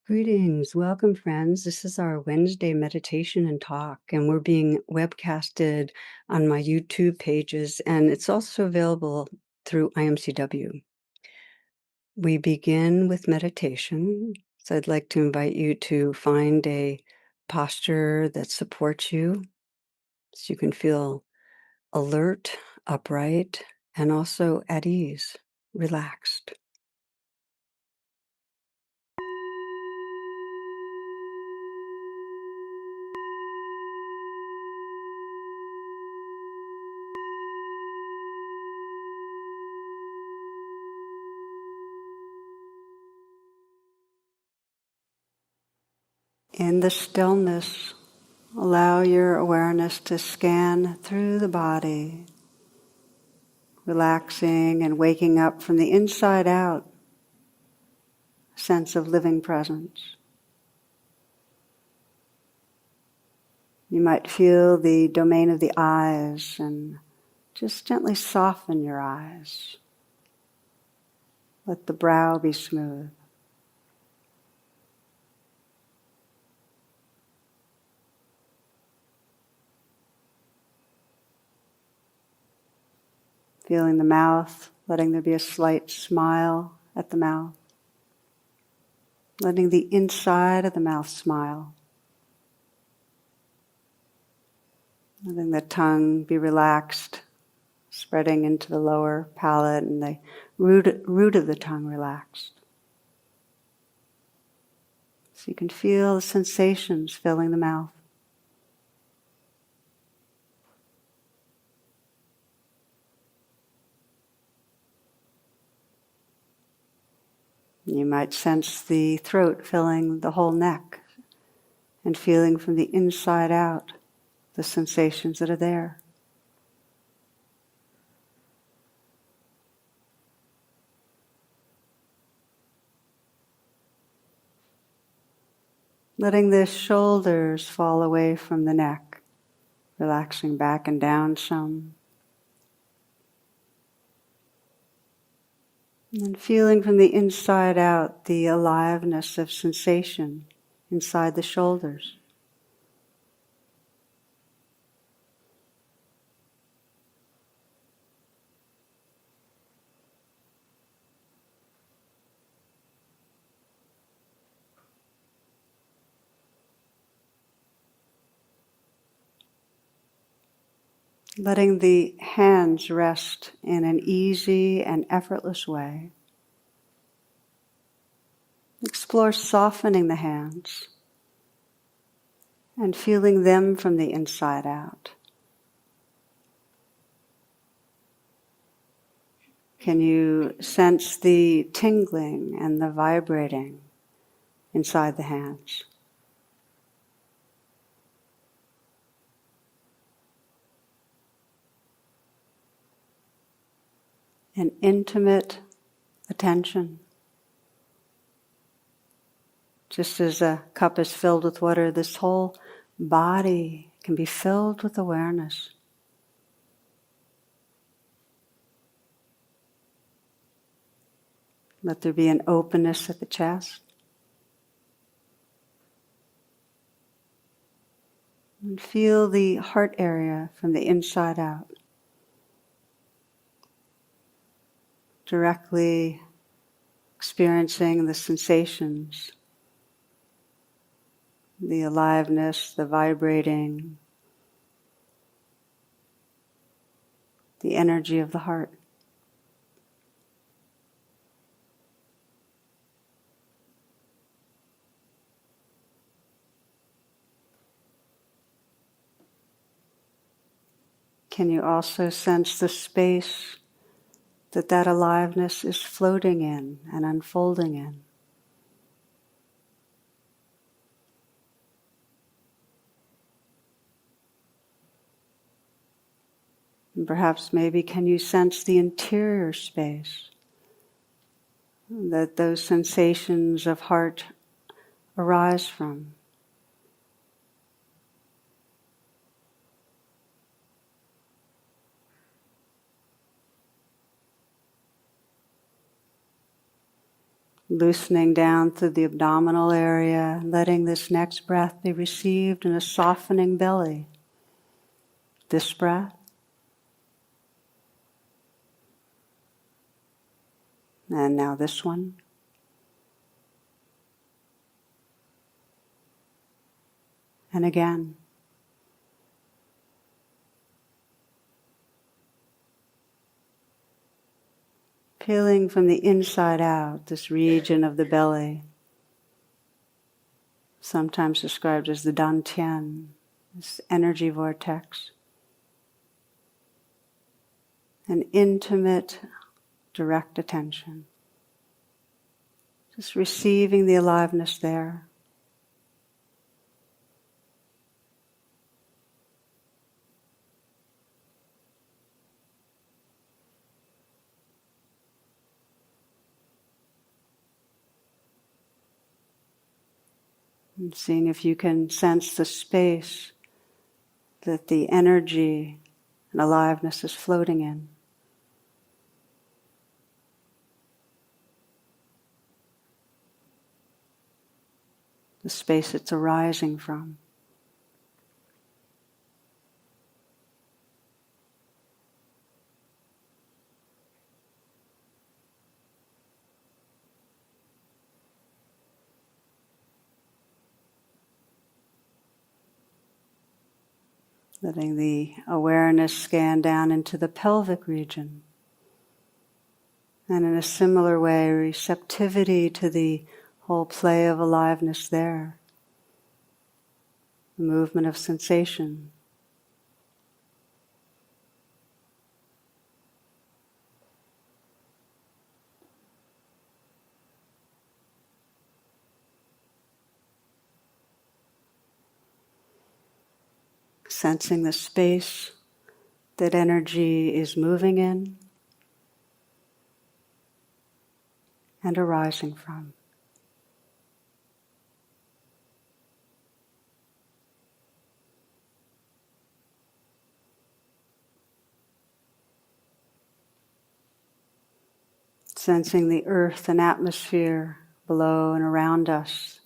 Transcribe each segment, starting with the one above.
Greetings. Welcome, friends. This is our Wednesday meditation and talk, and we're being webcasted on my YouTube pages, and it's also available through IMCW. We begin with meditation, so I'd like to invite you to find a posture that supports you so you can feel alert, upright, and also at ease, relaxed. In the stillness, allow your awareness to scan through the body, relaxing and waking up from the inside out, a sense of living presence. You might feel the domain of the eyes and just gently soften your eyes. Let the brow be smooth. Feeling the mouth, letting there be a slight smile at the mouth. Letting the inside of the mouth smile. Letting the tongue be relaxed, spreading into the lower palate and the root of the tongue relaxed. So you can feel the sensations filling the mouth. You might sense the throat filling the whole neck and feeling from the inside out the sensations that are there. Letting the shoulders fall away from the neck, relaxing back and down some. And feeling from the inside out the aliveness of sensation inside the shoulders. Letting the hands rest in an easy and effortless way. Explore softening the hands and feeling them from the inside out. Can you sense the tingling and the vibrating inside the hands? An intimate attention. Just as a cup is filled with water, this whole body can be filled with awareness. Let there be an openness at the chest. And feel the heart area from the inside out. Directly experiencing the sensations, the aliveness, the vibrating, the energy of the heart. Can you also sense the space that aliveness is floating in and unfolding in? And perhaps maybe can you sense the interior space that those sensations of heart arise from? Loosening down through the abdominal area, letting this next breath be received in a softening belly. This breath. And now this one. And again. Feeling from the inside out, this region of the belly, sometimes described as the dantian, this energy vortex. An intimate, direct attention. Just receiving the aliveness there. And seeing if you can sense the space that the energy and aliveness is floating in. The space it's arising from. Letting the awareness scan down into the pelvic region. And in a similar way, receptivity to the whole play of aliveness there. The movement of sensation. Sensing the space that energy is moving in and arising from. Sensing the earth and atmosphere below and around us,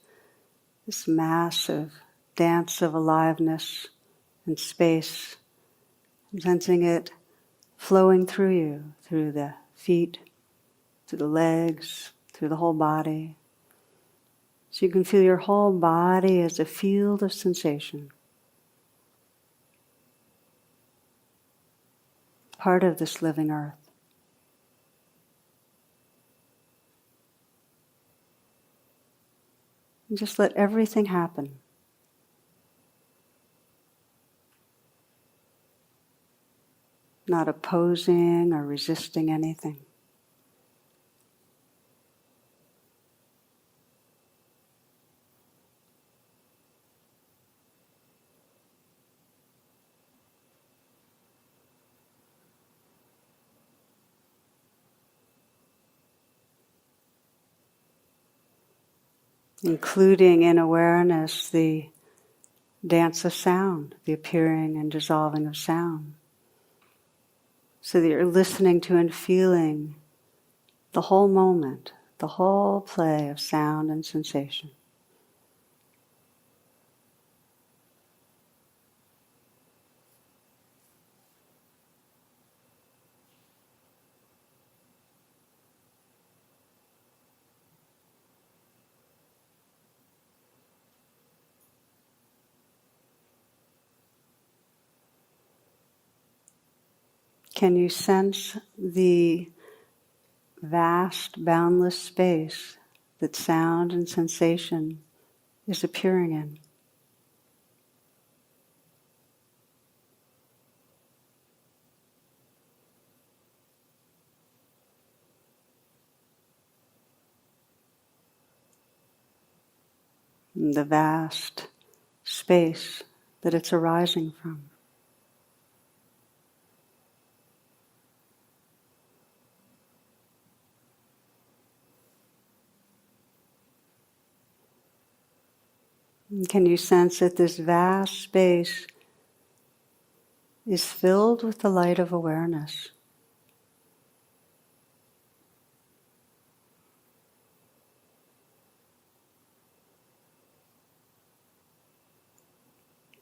this massive dance of aliveness and space, sensing it flowing through you, through the feet, through the legs, through the whole body. So you can feel your whole body as a field of sensation. Part of this living earth. And just let everything happen. Not opposing or resisting anything. Including in awareness the dance of sound, the appearing and dissolving of sound. So that you're listening to and feeling the whole moment, the whole play of sound and sensation. Can you sense the vast, boundless space that sound and sensation is appearing in? The vast space that it's arising from. Can you sense that this vast space is filled with the light of awareness?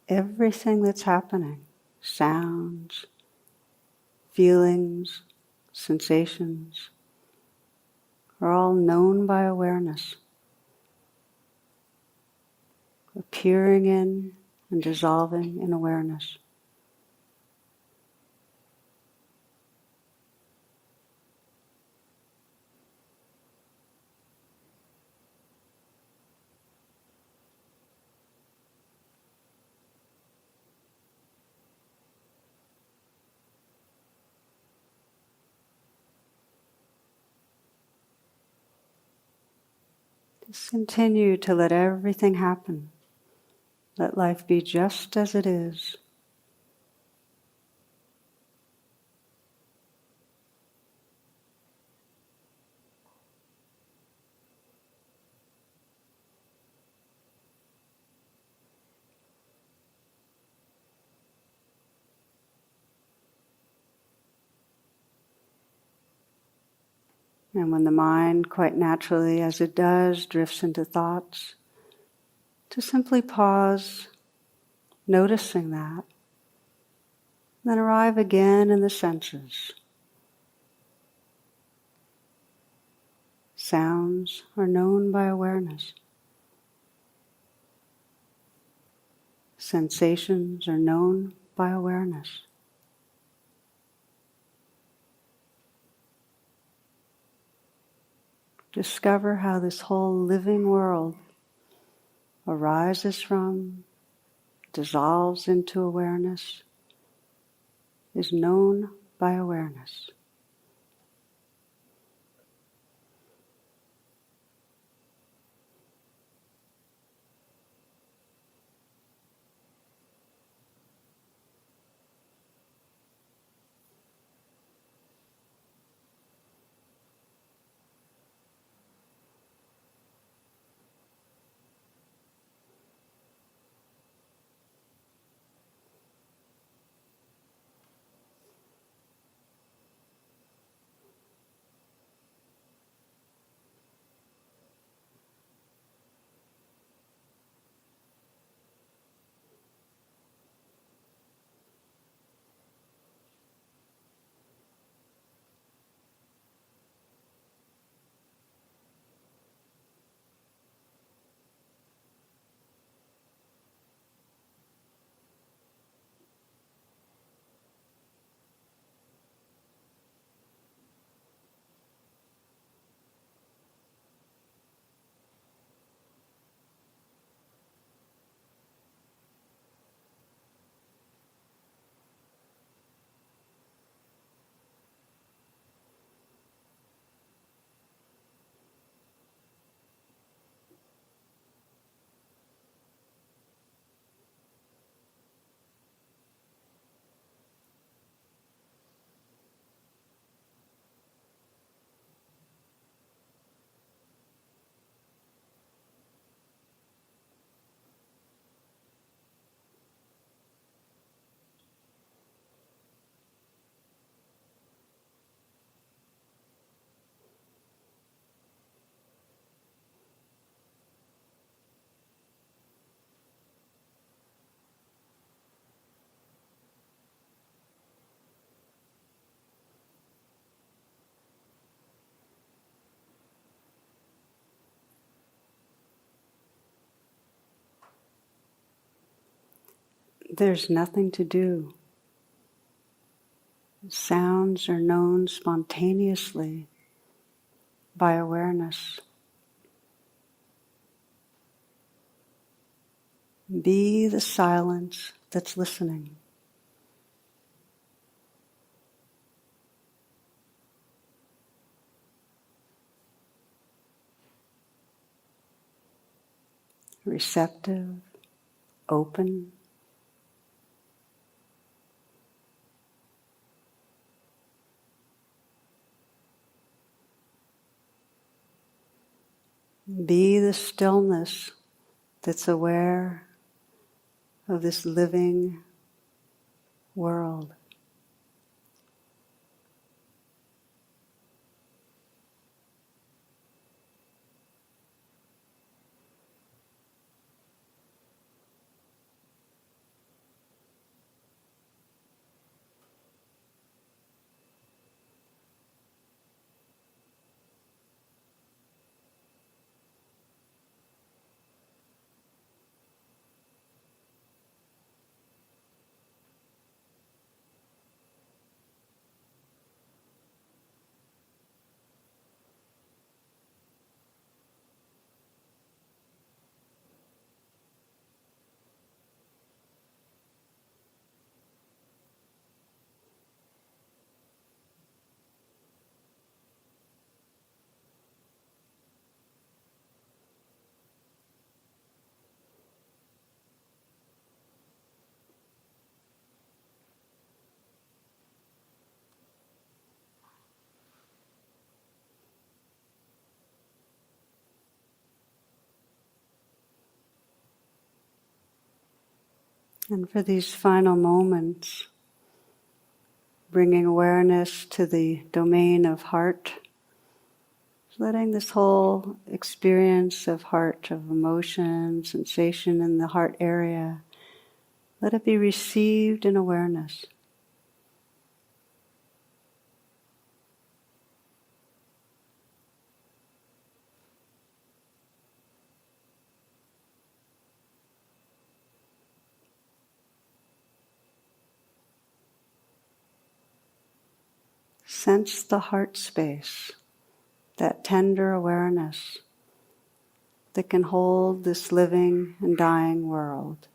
everything that's happening, sounds, feelings, sensations, are all known by awareness, appearing in and dissolving in awareness. Just continue to let everything happen. Let life be just as it is. And when the mind, quite naturally as it does, drifts into thoughts, to simply pause, noticing that, then arrive again in the senses. Sounds are known by awareness. Sensations are known by awareness. Discover how this whole living world arises from, dissolves into awareness, is known by awareness. There's nothing to do. Sounds are known spontaneously by awareness. Be the silence that's listening. Receptive, open. Be the stillness that's aware of this living world. And for these final moments, bringing awareness to the domain of heart, letting this whole experience of heart, of emotion, sensation in the heart area, let it be received in awareness. Sense the heart space, that tender awareness that can hold this living and dying world.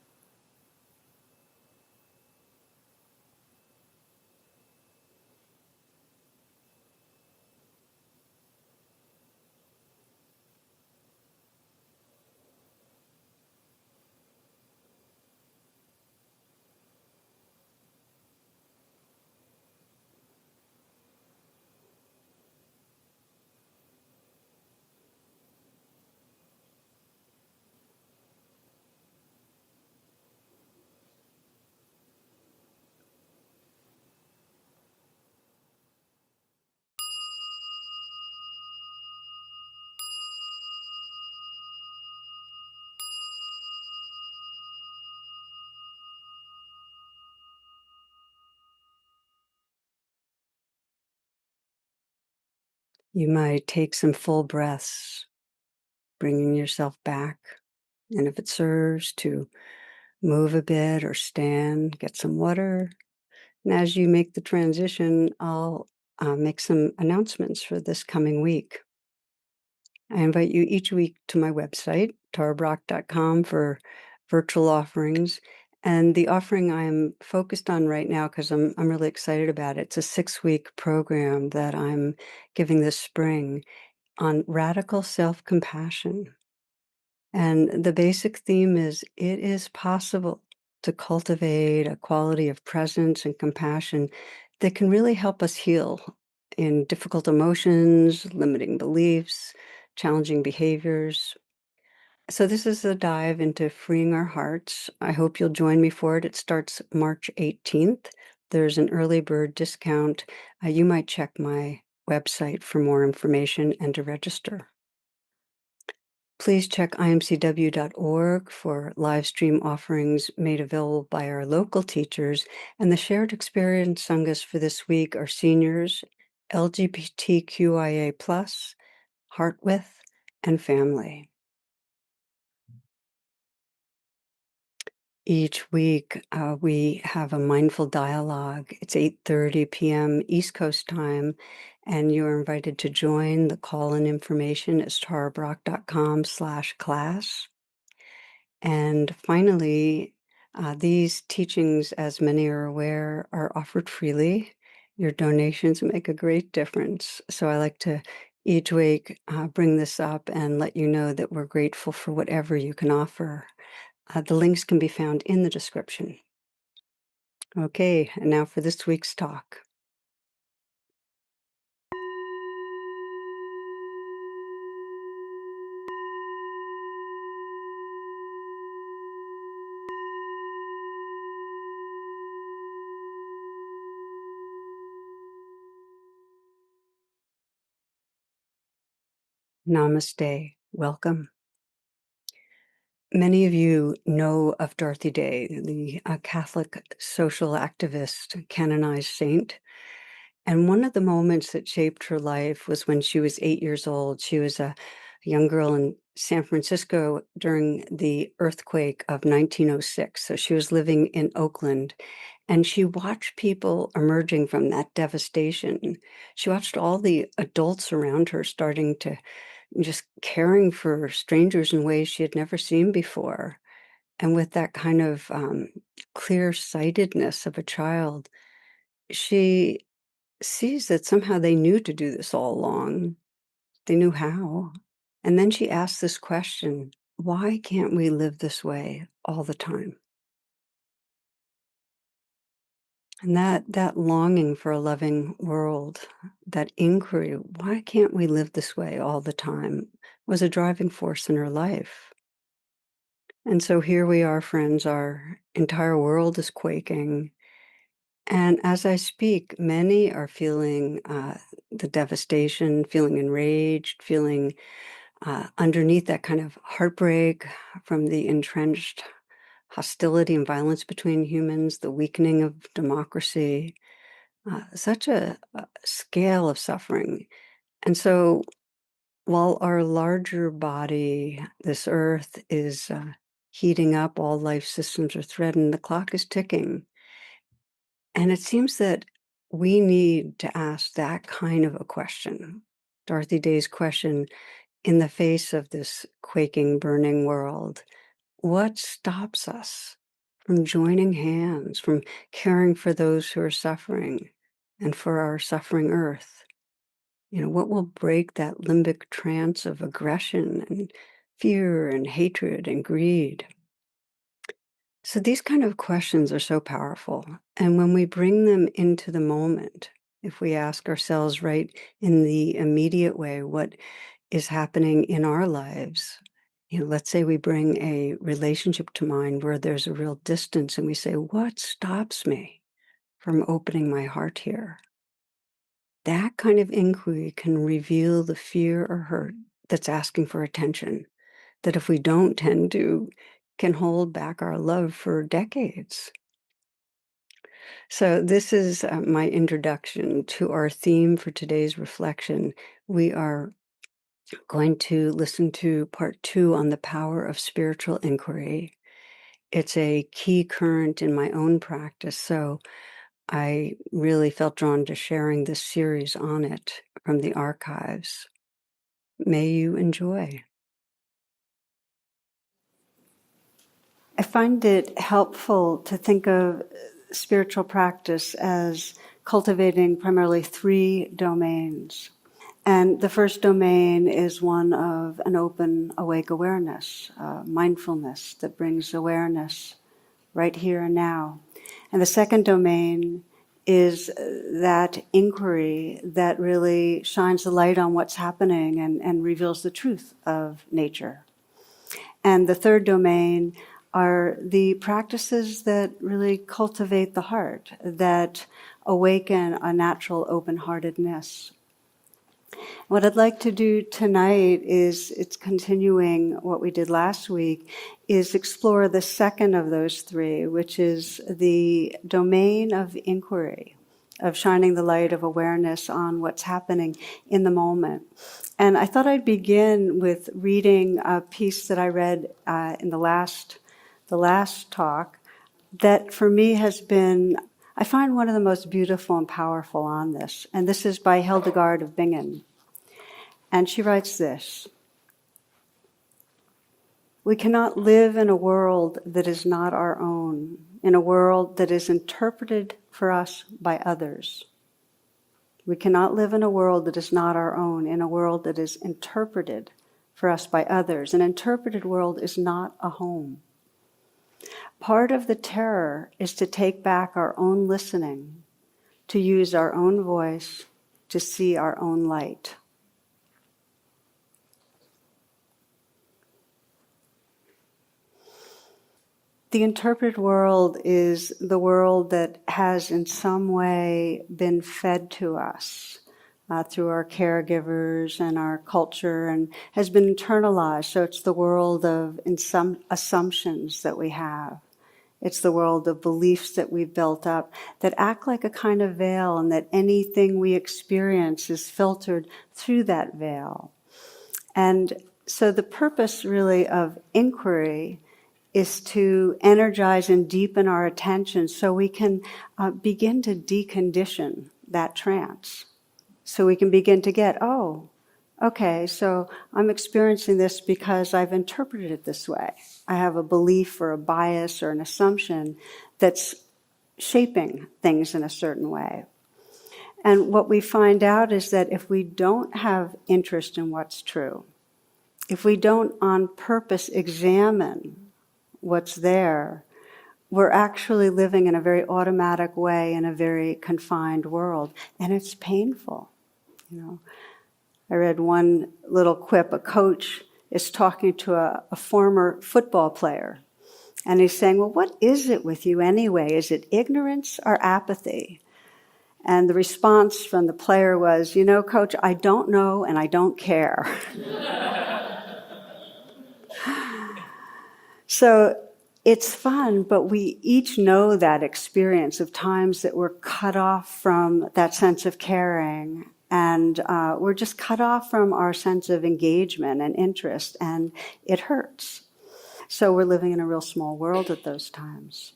You might take some full breaths, bringing yourself back. And if it serves to move a bit or stand, get some water. And as you make the transition, I'll make some announcements for this coming week. I invite you each week to my website, tarabrach.com, for virtual offerings. And the offering I'm focused on right now, because I'm really excited about it, it's a 6-week program that I'm giving this spring on radical self-compassion. And the basic theme is it is possible to cultivate a quality of presence and compassion that can really help us heal in difficult emotions, limiting beliefs, challenging behaviors. So, this is a dive into freeing our hearts. I hope you'll join me for it. It starts March 18th. There's an early bird discount. You might check my website for more information and to register. Please check imcw.org for live stream offerings made available by our local teachers. And the shared experience sanghas for this week are seniors, LGBTQIA+, heart width, and family. Each week, we have a mindful dialogue. It's 8:30 p.m. East Coast time, and you're invited to join. The call-in information is tarabrach.com/class. And finally, these teachings, as many are aware, are offered freely. Your donations make a great difference. So I like to each week bring this up and let you know that we're grateful for whatever you can offer. The links can be found in the description. Okay, and now for this week's talk. Namaste. Welcome. Many of you know of Dorothy Day, the Catholic social activist, canonized saint. And one of the moments that shaped her life was when she was 8 years old. She was a young girl in San Francisco during the earthquake of 1906. So she was living in Oakland, and she watched people emerging from that devastation. She watched all the adults around her starting to just caring for strangers in ways she had never seen before. And with that kind of clear-sightedness of a child, she sees that somehow they knew to do this all along. They knew how. And then she asks this question, why can't we live this way all the time? And that longing for a loving world, that inquiry, why can't we live this way all the time, was a driving force in her life. And so here we are, friends, our entire world is quaking. And as I speak, many are feeling the devastation, feeling enraged, feeling underneath that kind of heartbreak from the entrenched hostility and violence between humans, the weakening of democracy, such a scale of suffering. And so while our larger body, this earth, is heating up, all life systems are threatened, the clock is ticking. And it seems that we need to ask that kind of a question. Dorothy Day's question, in the face of this quaking, burning world, what stops us from joining hands, from caring for those who are suffering and for our suffering earth? What will break that limbic trance of aggression and fear and hatred and greed? So these kind of questions are so powerful. And when we bring them into the moment, if we ask ourselves right in the immediate way, what is happening in our lives? Let's say we bring a relationship to mind where there's a real distance and we say, what stops me from opening my heart here? That kind of inquiry can reveal the fear or hurt that's asking for attention, that if we don't tend to, can hold back our love for decades. So this is my introduction to our theme for today's reflection. We are going to listen to part 2 on the power of spiritual inquiry. It's a key current in my own practice, so I really felt drawn to sharing this series on it from the archives. May you enjoy. I find it helpful to think of spiritual practice as cultivating primarily 3 domains. And the first domain is one of an open, awake awareness, mindfulness that brings awareness right here and now. And the second domain is that inquiry that really shines the light on what's happening and reveals the truth of nature. And the third domain are the practices that really cultivate the heart, that awaken a natural open-heartedness. What I'd like to do tonight it's continuing what we did last week, is explore the second of those 3, which is the domain of inquiry, of shining the light of awareness on what's happening in the moment. And I thought I'd begin with reading a piece that I read in the last talk that for me has been, I find one of the most beautiful and powerful on this. And this is by Hildegard of Bingen. And she writes this: we cannot live in a world that is not our own, in a world that is interpreted for us by others. We cannot live in a world that is not our own, in a world that is interpreted for us by others. An interpreted world is not a home. Part of the terror is to take back our own listening, to use our own voice, to see our own light. The interpreted world is the world that has in some way been fed to us through our caregivers and our culture, and has been internalized. So it's the world of some assumptions that we have. It's the world of beliefs that we've built up that act like a kind of veil, and that anything we experience is filtered through that veil. And so the purpose really of inquiry is to energize and deepen our attention so we can begin to decondition that trance. So we can begin to get, oh, okay, so I'm experiencing this because I've interpreted it this way. I have a belief or a bias or an assumption that's shaping things in a certain way. And what we find out is that if we don't have interest in what's true, if we don't on purpose examine what's there, we're actually living in a very automatic way in a very confined world, and it's painful. I read one little quip. A coach is talking to a former football player. And he's saying, well, what is it with you anyway? Is it ignorance or apathy? And the response from the player was, coach, I don't know and I don't care. So it's fun, but we each know that experience of times that we're cut off from that sense of caring, and we're just cut off from our sense of engagement and interest, and it hurts. So we're living in a real small world at those times.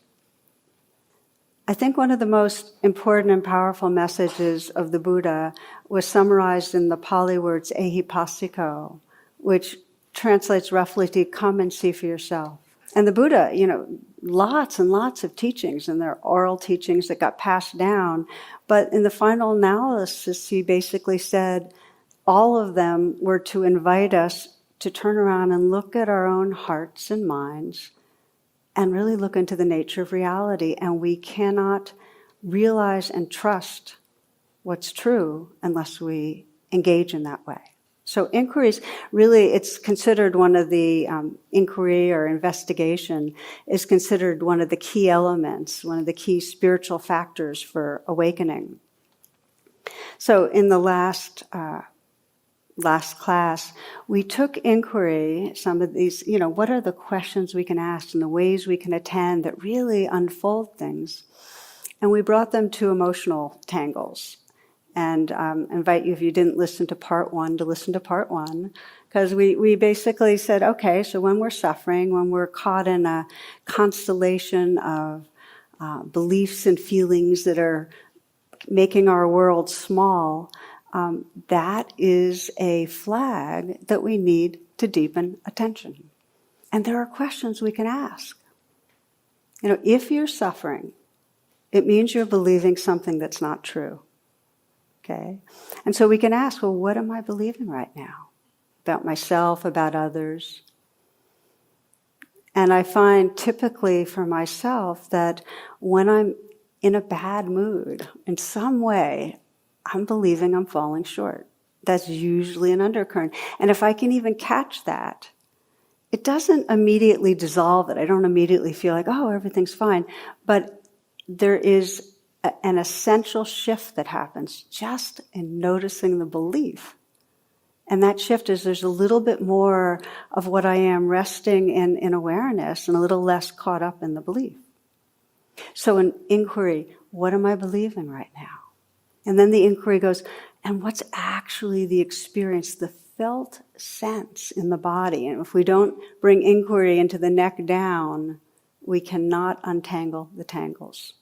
I think one of the most important and powerful messages of the Buddha was summarized in the Pali words ehipassiko, which translates roughly to come and see for yourself. And the Buddha, lots and lots of teachings, and they're oral teachings that got passed down. But in the final analysis, he basically said all of them were to invite us to turn around and look at our own hearts and minds and really look into the nature of reality. And we cannot realize and trust what's true unless we engage in that way. So inquiries, really, it's considered one of the, inquiry or investigation is considered one of the key elements, one of the key spiritual factors for awakening. So in the last class, we took inquiry, some of these, what are the questions we can ask and the ways we can attend that really unfold things, and we brought them to emotional tangles. And invite you, if you didn't listen to part one, to listen to part one. Because we basically said, okay, so when we're suffering, when we're caught in a constellation of beliefs and feelings that are making our world small, that is a flag that we need to deepen attention. And there are questions we can ask. If you're suffering, it means you're believing something that's not true. Okay? And so we can ask, well, what am I believing right now? About myself, about others? And I find typically for myself that when I'm in a bad mood, in some way, I'm believing I'm falling short. That's usually an undercurrent. And if I can even catch that, it doesn't immediately dissolve it. I don't immediately feel like, oh, everything's fine. But there is an essential shift that happens just in noticing the belief. And that shift is there's a little bit more of what I am resting in awareness and a little less caught up in the belief. So an inquiry, what am I believing right now? And then the inquiry goes, and what's actually the experience, the felt sense in the body? And if we don't bring inquiry into the neck down, we cannot untangle the tangles.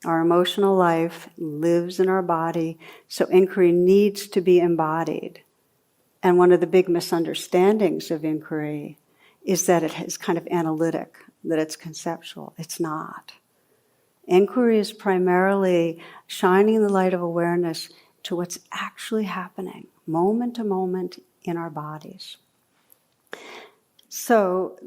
Our emotional life lives in our body, so inquiry needs to be embodied. And one of the big misunderstandings of inquiry is that it is kind of analytic, that it's conceptual. It's not. Inquiry is primarily shining the light of awareness to what's actually happening, moment to moment in our bodies. So,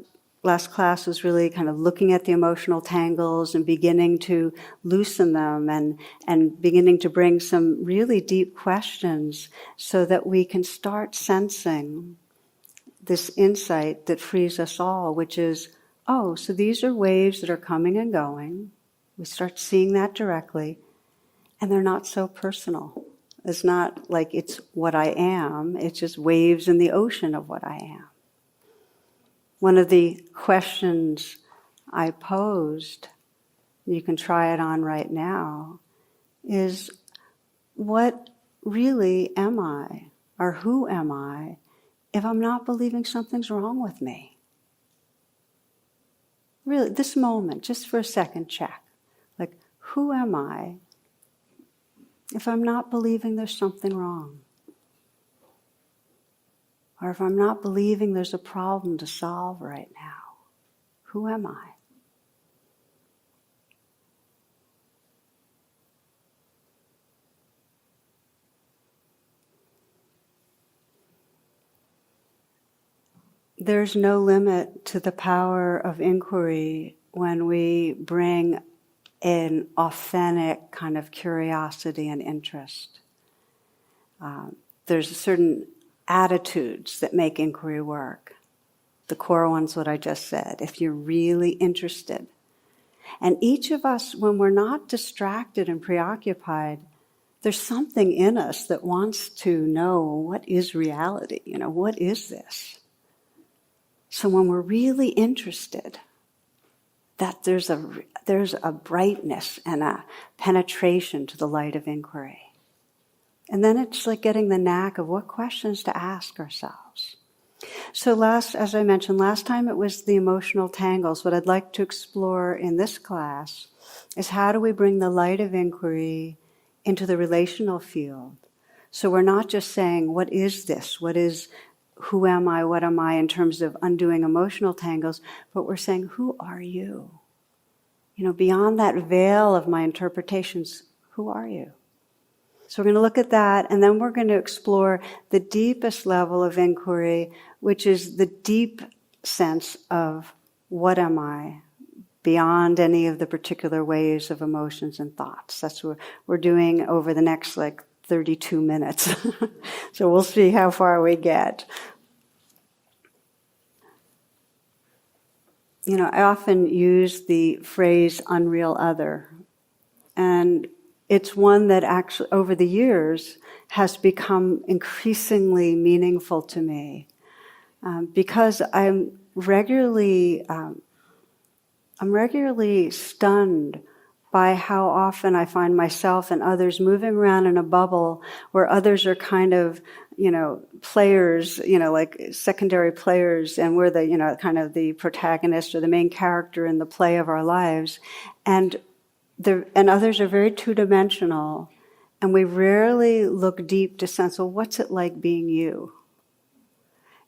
last class was really kind of looking at the emotional tangles and beginning to loosen them and beginning to bring some really deep questions so that we can start sensing this insight that frees us all, which is, oh, so these are waves that are coming and going. We start seeing that directly, and they're not so personal. It's not like it's what I am, it's just waves in the ocean of what I am. One of the questions I posed, you can try it on right now, is what really am I, or who am I, if I'm not believing something's wrong with me? Really, this moment, just for a second, check. Like, who am I if I'm not believing there's something wrong? Or if I'm not believing there's a problem to solve right now, who am I? There's no limit to the power of inquiry when we bring an authentic kind of curiosity and interest. There's a certain attitudes that make inquiry work. The core one's what I just said, if you're really interested. And each of us, when we're not distracted and preoccupied, there's something in us that wants to know, what is reality? What is this? So when we're really interested, that there's a brightness and a penetration to the light of inquiry. And then it's like getting the knack of what questions to ask ourselves. So as I mentioned, last time it was the emotional tangles. What I'd like to explore in this class is how do we bring the light of inquiry into the relational field. So we're not just saying, what is this? Who am I? What am I in terms of undoing emotional tangles? But we're saying, who are you? Beyond that veil of my interpretations, who are you? So we're going to look at that, and then we're going to explore the deepest level of inquiry, which is the deep sense of what am I, beyond any of the particular ways of emotions and thoughts. That's what we're doing over the next 32 minutes. So we'll see how far we get. I often use the phrase unreal other, and it's one that actually over the years has become increasingly meaningful to me, because I'm regularly stunned by how often I find myself and others moving around in a bubble where others are kind of, players, like secondary players, and we're the, kind of the protagonist or the main character in the play of our lives. And others are very two-dimensional, and we rarely look deep to sense, well, what's it like being you?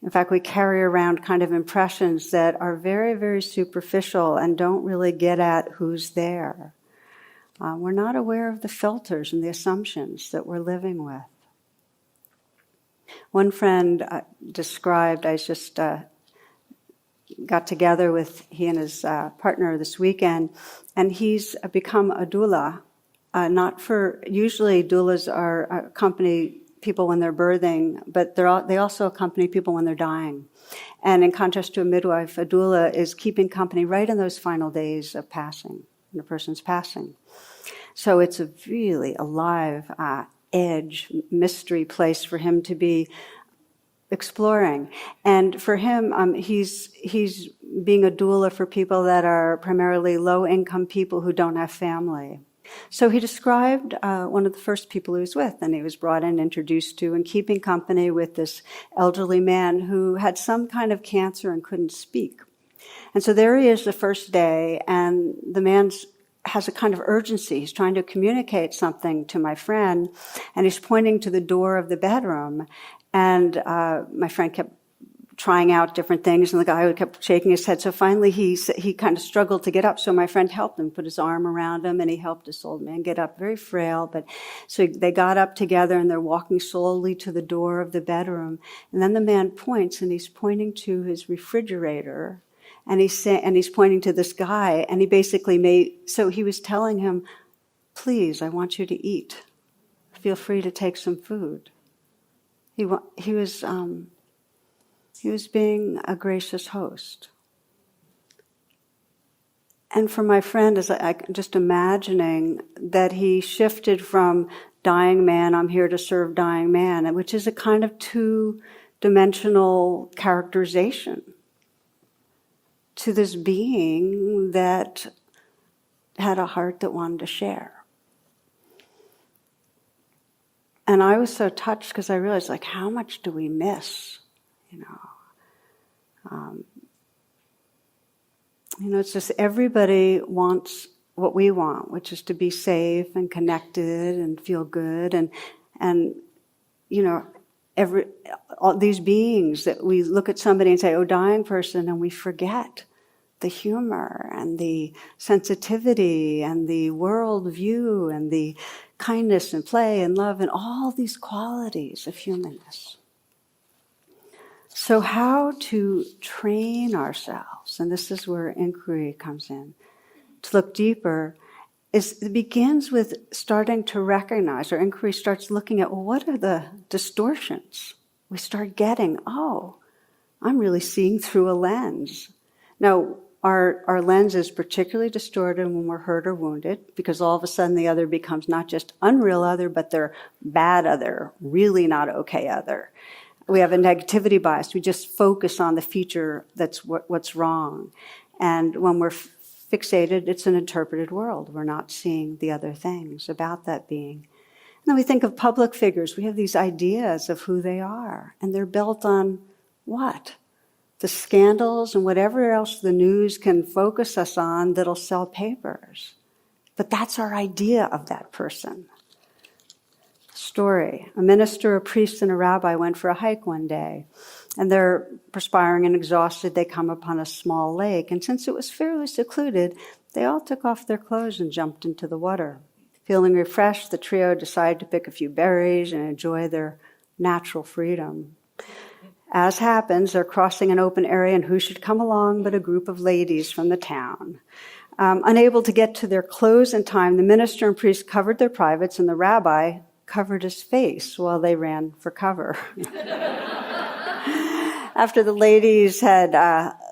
In fact, we carry around kind of impressions that are very, very superficial and don't really get at who's there. We're not aware of the filters and the assumptions that we're living with. One friend described, I just got together with he and his partner this weekend, and he's become a doula. Usually doulas accompany people when they're birthing, but they also accompany people when they're dying. And in contrast to a midwife, a doula is keeping company right in those final days of passing, when a person's passing. So it's a really alive, edge, mystery place for him to be exploring. And for him, he's being a doula for people that are primarily low-income people who don't have family. So he described one of the first people he was with, and he was brought in, introduced to, and keeping company with this elderly man who had some kind of cancer and couldn't speak. And so there he is the first day, and the man has a kind of urgency. He's trying to communicate something to my friend, and he's pointing to the door of the bedroom. And my friend kept trying out different things, and the guy kept shaking his head. So finally he kind of struggled to get up. So my friend helped him, put his arm around him, and he helped this old man get up, very frail. But so they got up together, and they're walking slowly to the door of the bedroom. And then the man points, and he's pointing to his refrigerator, and he's pointing to this guy, and he basically so he was telling him, please, I want you to eat. Feel free to take some food. He was being a gracious host. And for my friend, as I just imagining that he shifted from dying man, I'm here to serve dying man, which is a kind of two-dimensional characterization, to this being that had a heart that wanted to share. And I was so touched because I realized, how much do we miss? It's just everybody wants what we want, which is to be safe and connected and feel good, and all these beings that we look at somebody and say, oh, dying person, and we forget the humor and the sensitivity and the world view and the kindness and play and love and all these qualities of humanness. So how to train ourselves, and this is where inquiry comes in, to look deeper, it begins with starting to recognize, or inquiry starts looking at, what are the distortions we start getting, oh, I'm really seeing through a lens. Now, our lens is particularly distorted when we're hurt or wounded, because all of a sudden the other becomes not just unreal other, but their bad other, really not okay other. We have a negativity bias. We just focus on the feature that's what's wrong. And when we're fixated, it's an interpreted world. We're not seeing the other things about that being. And then we think of public figures. We have these ideas of who they are. And they're built on what? The scandals and whatever else the news can focus us on that'll sell papers. But that's our idea of that person. Story. A minister, a priest, and a rabbi went for a hike one day. And they're perspiring and exhausted. They come upon a small lake. And since it was fairly secluded, they all took off their clothes and jumped into the water. Feeling refreshed, the trio decided to pick a few berries and enjoy their natural freedom. As happens, they're crossing an open area, and who should come along but a group of ladies from the town. Unable to get to their clothes in time, the minister and priest covered their privates, and the rabbi covered his face while they ran for cover. After the ladies had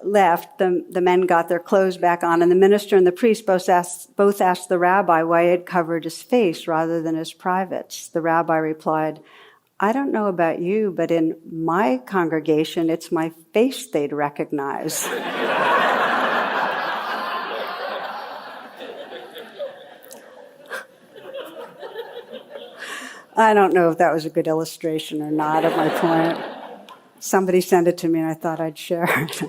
left, the men got their clothes back on, and the minister and the priest both asked the rabbi why he had covered his face rather than his privates. The rabbi replied, I don't know about you, but in my congregation, it's my face they'd recognize. I don't know if that was a good illustration or not of my point. Somebody sent it to me and I thought I'd share it.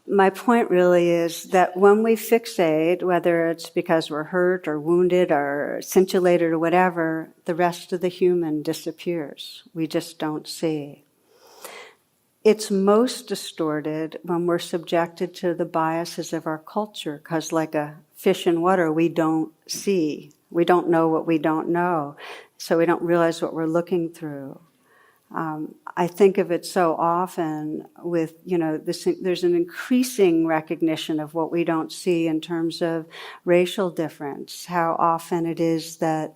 My point really is that when we fixate, whether it's because we're hurt or wounded or scintillated or whatever, the rest of the human disappears. We just don't see. It's most distorted when we're subjected to the biases of our culture, because like a fish in water, we don't see. We don't know what we don't know, so we don't realize what we're looking through. I think of it so often with, there's an increasing recognition of what we don't see in terms of racial difference, how often it is that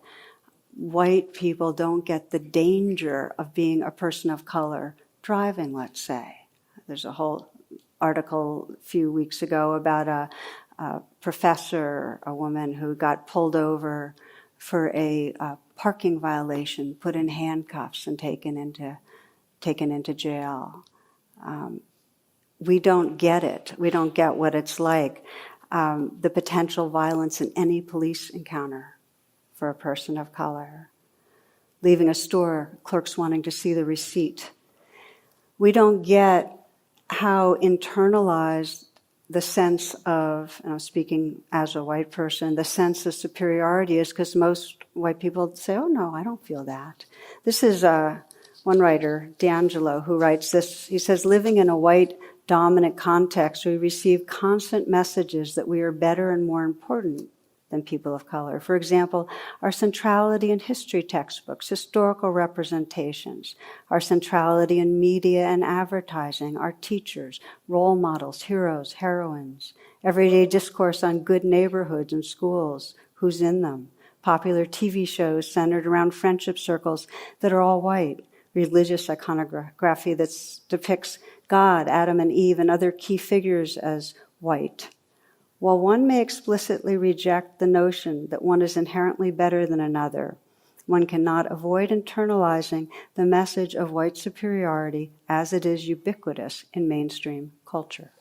white people don't get the danger of being a person of color driving, let's say. There's a whole article a few weeks ago about a professor, a woman who got pulled over for a parking violation, put in handcuffs and taken into jail. We don't get it. We don't get what it's like. The potential violence in any police encounter for a person of color. Leaving a store, clerks wanting to see the receipt. We don't get how internalized the sense of, and I'm speaking as a white person, the sense of superiority is, because most white people say, oh no, I don't feel that. This is one writer, D'Angelo, who writes this. He says, living in a white dominant context, we receive constant messages that we are better and more important than people of color. For example, our centrality in history textbooks, historical representations, our centrality in media and advertising, our teachers, role models, heroes, heroines, everyday discourse on good neighborhoods and schools, who's in them, popular TV shows centered around friendship circles that are all white, religious iconography that depicts God, Adam and Eve, and other key figures as white. While one may explicitly reject the notion that one is inherently better than another, one cannot avoid internalizing the message of white superiority as it is ubiquitous in mainstream culture.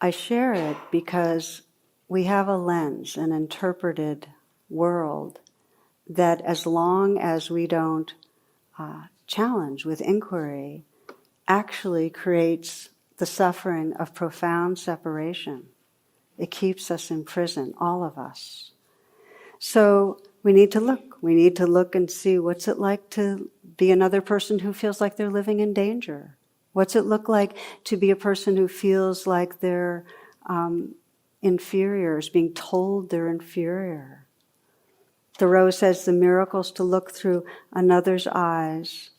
I share it because we have a lens, an interpreted world, that as long as we don't challenge with inquiry, actually creates the suffering of profound separation. It keeps us in prison, all of us. So we need to look. We need to look and see, what's it like to be another person who feels like they're living in danger? What's it look like to be a person who feels like they're inferiors, being told they're inferior? Thoreau says the miracle is to look through another's eyes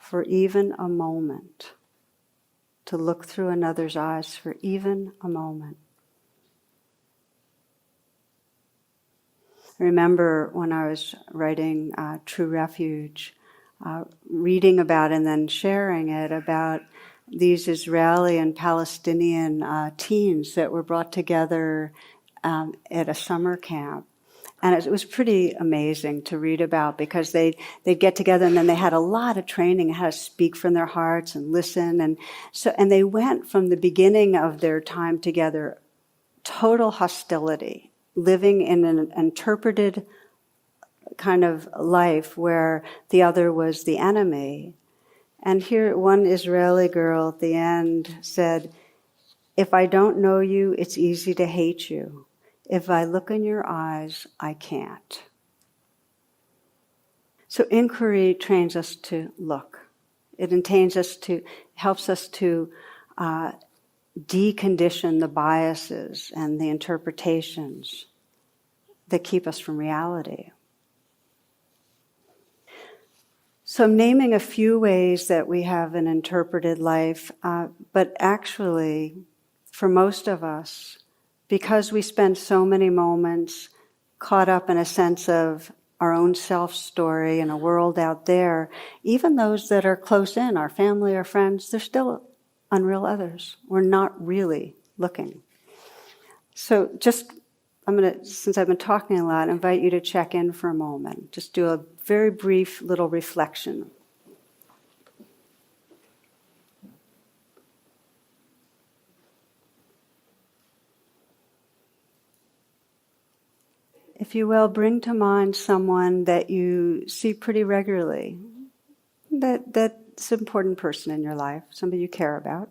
for even a moment. To look through another's eyes for even a moment. I remember when I was writing True Refuge, reading about and then sharing it about these Israeli and Palestinian teens that were brought together at a summer camp. And it was pretty amazing to read about because they'd get together and then they had a lot of training how to speak from their hearts and listen. And they went from the beginning of their time together, total hostility, living in an interpreted kind of life where the other was the enemy. And here one Israeli girl at the end said, "If I don't know you, it's easy to hate you. If I look in your eyes, I can't." So inquiry trains us to look. It helps us to decondition the biases and the interpretations that keep us from reality. So I'm naming a few ways that we have an interpreted life, but actually, for most of us, because we spend so many moments caught up in a sense of our own self-story and a world out there, even those that are close in, our family, our friends, they're still unreal others. We're not really looking. So since I've been talking a lot, invite you to check in for a moment. Just do a very brief little reflection. If you will, bring to mind someone that you see pretty regularly, that's an important person in your life, somebody you care about.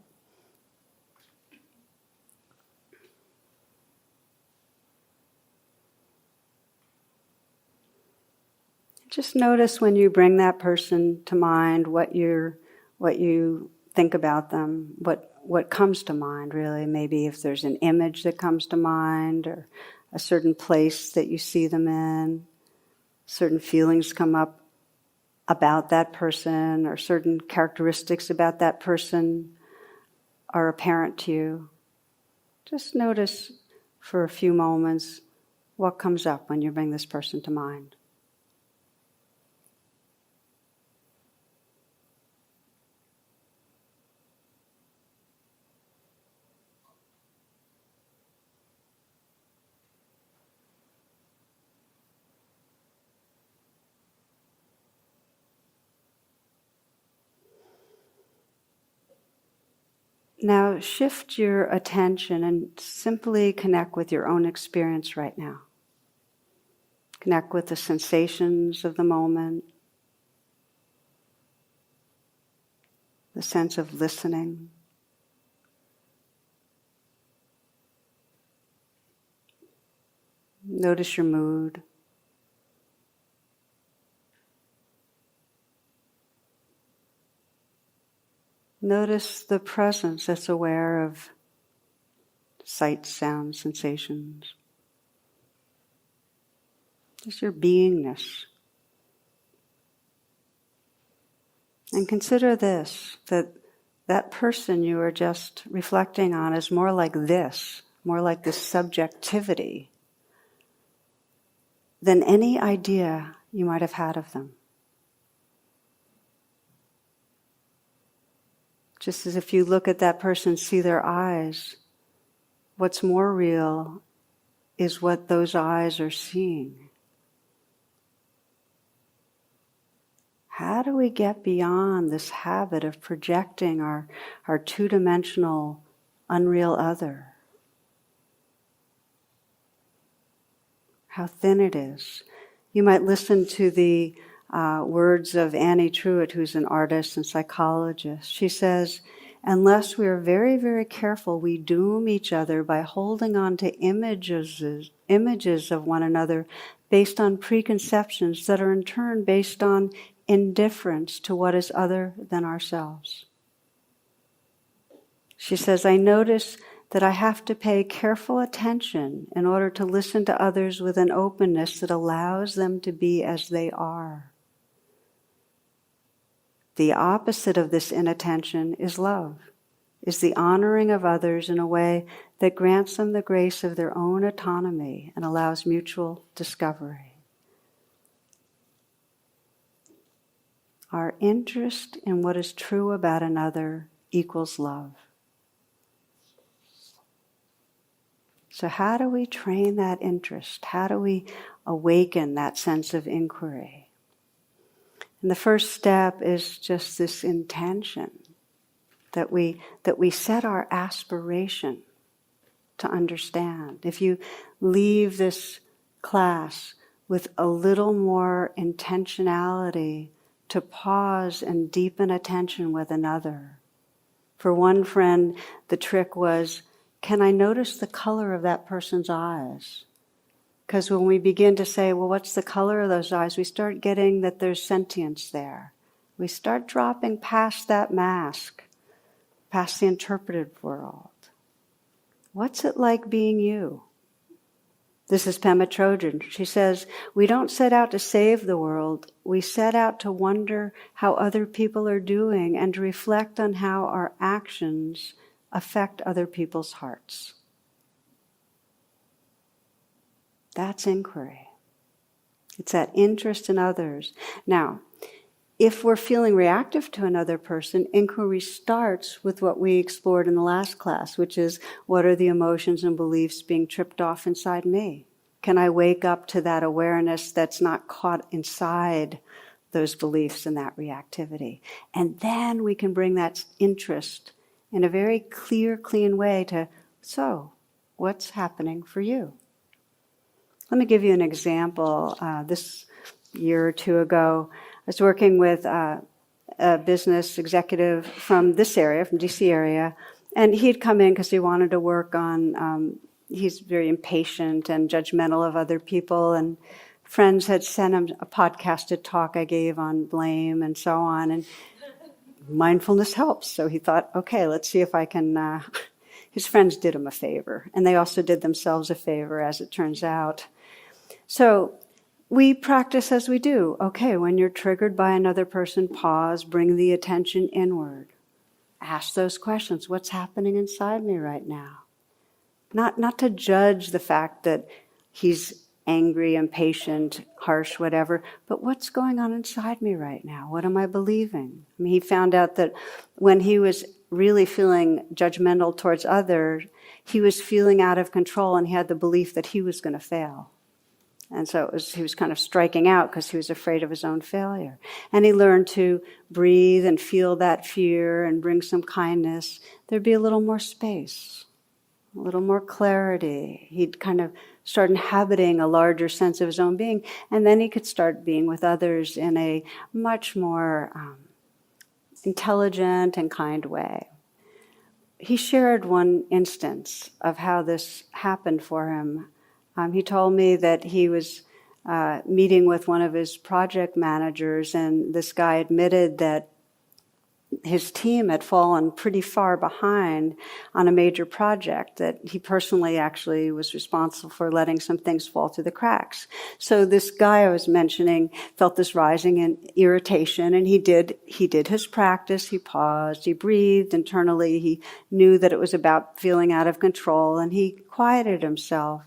Just notice when you bring that person to mind what you think about them, what comes to mind really. Maybe if there's an image that comes to mind or a certain place that you see them in, certain feelings come up about that person or certain characteristics about that person are apparent to you. Just notice for a few moments what comes up when you bring this person to mind. Now shift your attention and simply connect with your own experience right now. Connect with the sensations of the moment, the sense of listening. Notice your mood. Notice the presence that's aware of sights, sounds, sensations. Just your beingness. And consider this, that person you are just reflecting on is more like this subjectivity than any idea you might have had of them. Just as if you look at that person, see their eyes, what's more real is what those eyes are seeing. How do we get beyond this habit of projecting our two-dimensional, unreal other? How thin it is. You might listen to the words of Annie Truitt, who's an artist and psychologist. She says, unless we are very, very careful, we doom each other by holding on to images of one another based on preconceptions that are in turn based on indifference to what is other than ourselves. She says, I notice that I have to pay careful attention in order to listen to others with an openness that allows them to be as they are. The opposite of this inattention is love. is the honoring of others in a way that grants them the grace of their own autonomy and allows mutual discovery. Our interest in what is true about another equals love. So how do we train that interest? How do we awaken that sense of inquiry? And the first step is just this intention that we set our aspiration to understand. If you leave this class with a little more intentionality to pause and deepen attention with another. For one friend, the trick was, can I notice the color of that person's eyes? Because when we begin to say, well, what's the color of those eyes? We start getting that there's sentience there. We start dropping past that mask, past the interpreted world. What's it like being you? This is Pema Chodron. She says, we don't set out to save the world. We set out to wonder how other people are doing and to reflect on how our actions affect other people's hearts. That's inquiry. It's that interest in others. Now, if we're feeling reactive to another person, inquiry starts with what we explored in the last class, which is, what are the emotions and beliefs being tripped off inside me? Can I wake up to that awareness that's not caught inside those beliefs and that reactivity? And then we can bring that interest in a very clear, clean way to, so, what's happening for you? Let me give you an example. This year or two ago, I was working with a business executive from this area, from DC area, and he had come in because he wanted to work on, he's very impatient and judgmental of other people, and friends had sent him a podcasted talk I gave on blame and so on, and mindfulness helps. So he thought, okay, let's see if I can, his friends did him a favor, and they also did themselves a favor, as it turns out. So we practice as we do. Okay, when you're triggered by another person, pause, bring the attention inward. Ask those questions. What's happening inside me right now? Not to judge the fact that he's angry, impatient, harsh, whatever, but what's going on inside me right now? What am I believing? I mean, he found out that when he was really feeling judgmental towards others, he was feeling out of control and he had the belief that he was going to fail. And so he was kind of striking out because he was afraid of his own failure. And he learned to breathe and feel that fear and bring some kindness. There'd be a little more space, a little more clarity. He'd kind of start inhabiting a larger sense of his own being. And then he could start being with others in a much more intelligent and kind way. He shared one instance of how this happened for him. He told me that he was meeting with one of his project managers, and this guy admitted that his team had fallen pretty far behind on a major project, that he personally actually was responsible for letting some things fall through the cracks. So this guy I was mentioning felt this rising in irritation, and he did his practice. He paused, he breathed internally, he knew that it was about feeling out of control, and he quieted himself.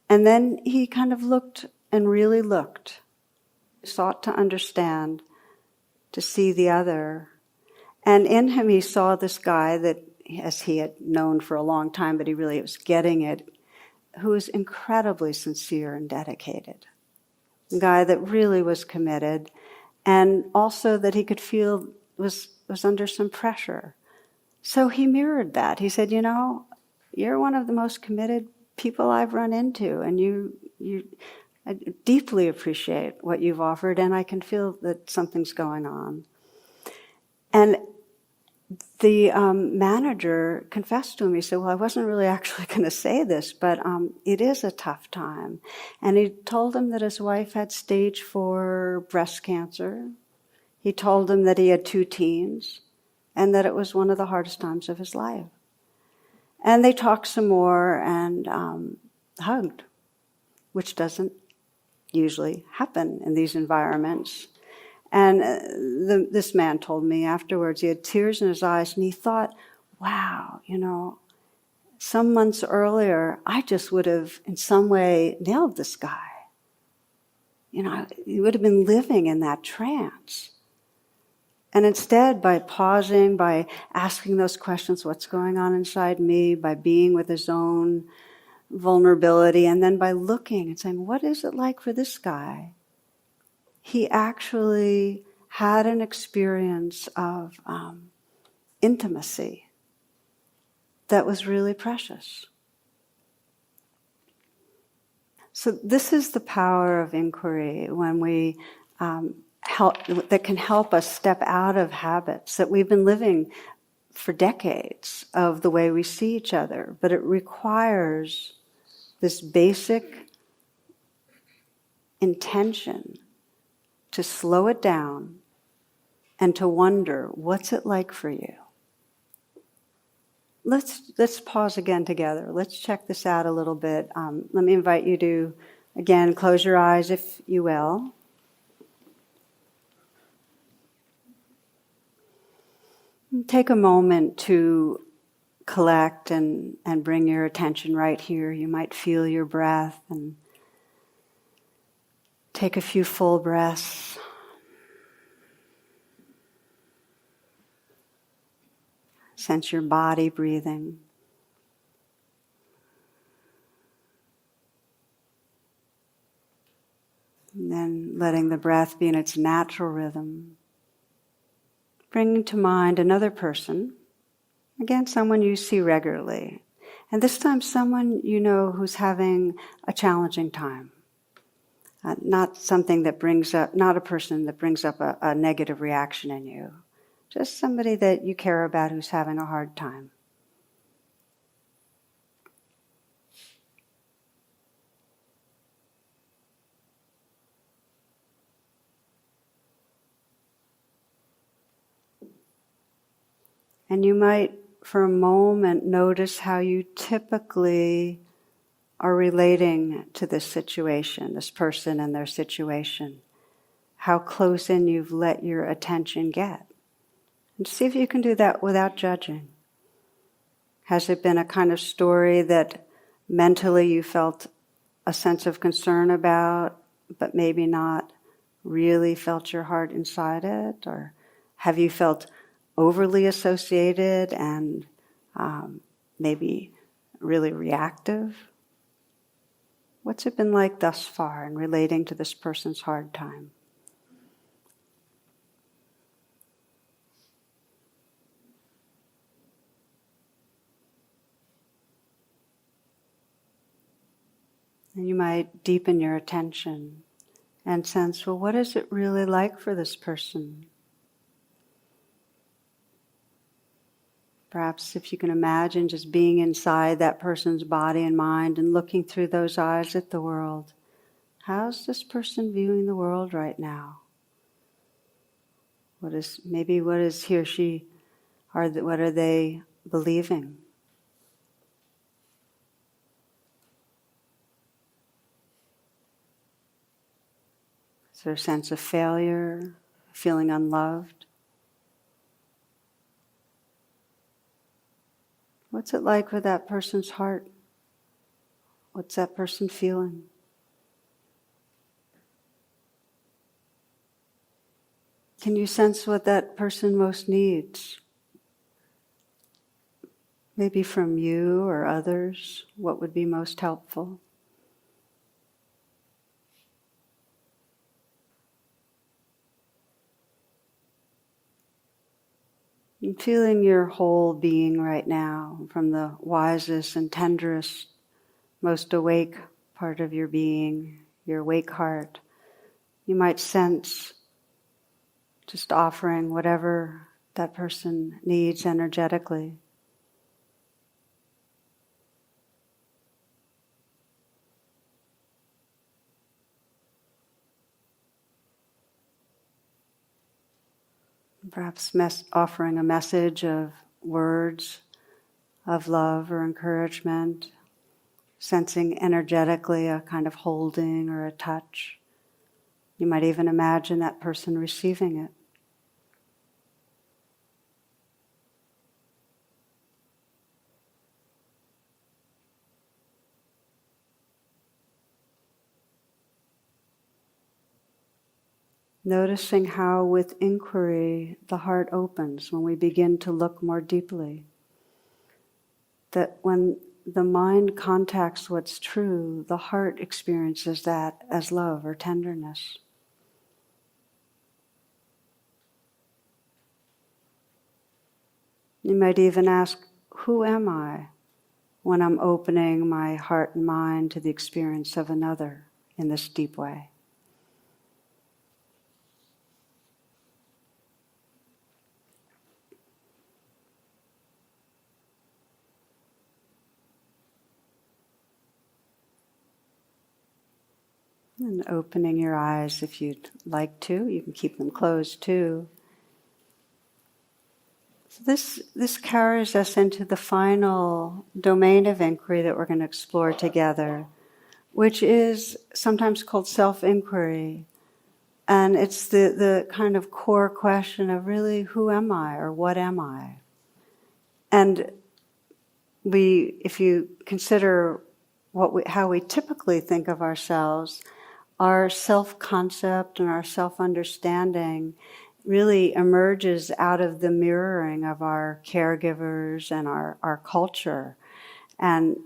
And then he kind of looked and really looked, sought to understand, to see the other. And in him he saw this guy that, as he had known for a long time, but he really was getting it, who was incredibly sincere and dedicated. A guy that really was committed, and also that he could feel was under some pressure. So he mirrored that. He said, you know, you're one of the most committed people I've run into, and I deeply appreciate what you've offered, and I can feel that something's going on. And the manager confessed to him. He said, well, I wasn't really actually going to say this, but it is a tough time. And he told him that his wife had stage 4 breast cancer. He told him that he had 2 teens, and that it was one of the hardest times of his life. And they talked some more and hugged, which doesn't usually happen in these environments. And this man told me afterwards, he had tears in his eyes, and he thought, wow, some months earlier, I just would have in some way nailed this guy. You would have been living in that trance. And instead, by pausing, by asking those questions, what's going on inside me, by being with his own vulnerability, and then by looking and saying, what is it like for this guy? He actually had an experience of intimacy that was really precious. So this is the power of inquiry when we that can help us step out of habits that we've been living for decades of the way we see each other. But it requires this basic intention to slow it down and to wonder, what's it like for you? Let's pause again together. Let's check this out a little bit. Let me invite you to, again, close your eyes if you will. Take a moment to collect and bring your attention right here. You might feel your breath and take a few full breaths. Sense your body breathing. And then letting the breath be in its natural rhythm. Bringing to mind another person, again, someone you see regularly. And this time someone you know who's having a challenging time. Not something that brings up, not a person that brings up a negative reaction in you. Just somebody that you care about who's having a hard time. And you might, for a moment, notice how you typically are relating to this situation, this person and their situation. How close in you've let your attention get. And see if you can do that without judging. Has it been a kind of story that mentally you felt a sense of concern about, but maybe not really felt your heart inside it? Or have you felt overly associated and maybe really reactive? What's it been like thus far in relating to this person's hard time? And you might deepen your attention and sense, well, what is it really like for this person? Perhaps if you can imagine just being inside that person's body and mind and looking through those eyes at the world. How's this person viewing the world right now? What is he or she, what are they believing? Is there a sense of failure, feeling unloved? What's it like with that person's heart? What's that person feeling? Can you sense what that person most needs? Maybe from you or others, what would be most helpful? And feeling your whole being right now, from the wisest and tenderest, most awake part of your being, your awake heart, you might sense just offering whatever that person needs energetically. Perhaps offering a message of words of love or encouragement, sensing energetically a kind of holding or a touch. You might even imagine that person receiving it. Noticing how with inquiry the heart opens when we begin to look more deeply. That when the mind contacts what's true, the heart experiences that as love or tenderness. You might even ask, who am I when I'm opening my heart and mind to the experience of another in this deep way? And opening your eyes if you'd like to. You can keep them closed too. So this carries us into the final domain of inquiry that we're going to explore together, which is sometimes called self-inquiry. And it's the kind of core question of really, who am I or what am I? And if you consider how we typically think of ourselves, our self-concept and our self-understanding really emerges out of the mirroring of our caregivers and our culture. And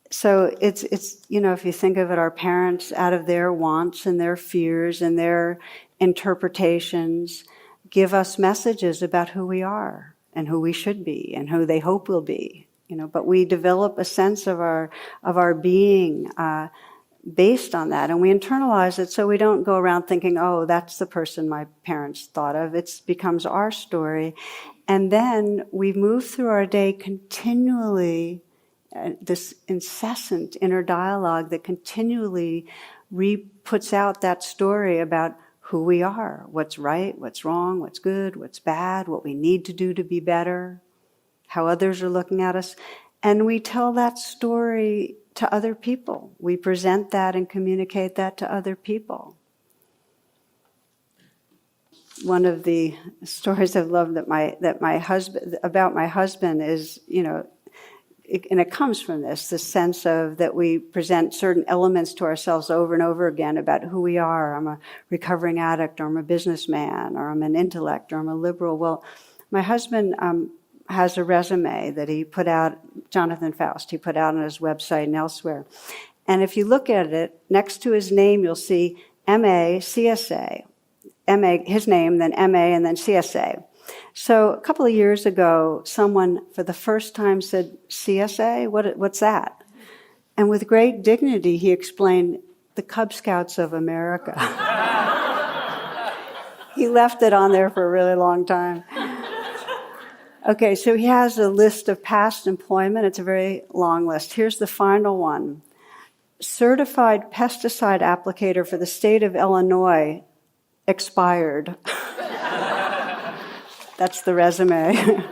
so it's if you think of it, our parents, out of their wants and their fears and their interpretations, give us messages about who we are and who we should be and who they hope we'll be. But we develop a sense of our being based on that, and we internalize it so we don't go around thinking, oh, that's the person my parents thought of. It becomes our story. And then we move through our day continually, this incessant inner dialogue that continually puts out that story about who we are, what's right, what's wrong, what's good, what's bad, what we need to do to be better, how others are looking at us. And we tell that story to other people. We present that and communicate that to other people. One of the stories I've loved about my husband is, and it comes from this sense of that we present certain elements to ourselves over and over again about who we are. I'm a recovering addict, or I'm a businessman, or I'm an intellect, or I'm a liberal. Well, my husband has a resume that he put out, Jonathan Faust, he put out on his website and elsewhere. And if you look at it, next to his name, you'll see MA, CSA. MA, his name, then MA, and then CSA. So a couple of years ago, someone for the first time said, CSA? What's that? And with great dignity, he explained, the Cub Scouts of America. He left it on there for a really long time. Okay, so he has a list of past employment. It's a very long list. Here's the final one. Certified pesticide applicator for the state of Illinois, expired. That's the resume.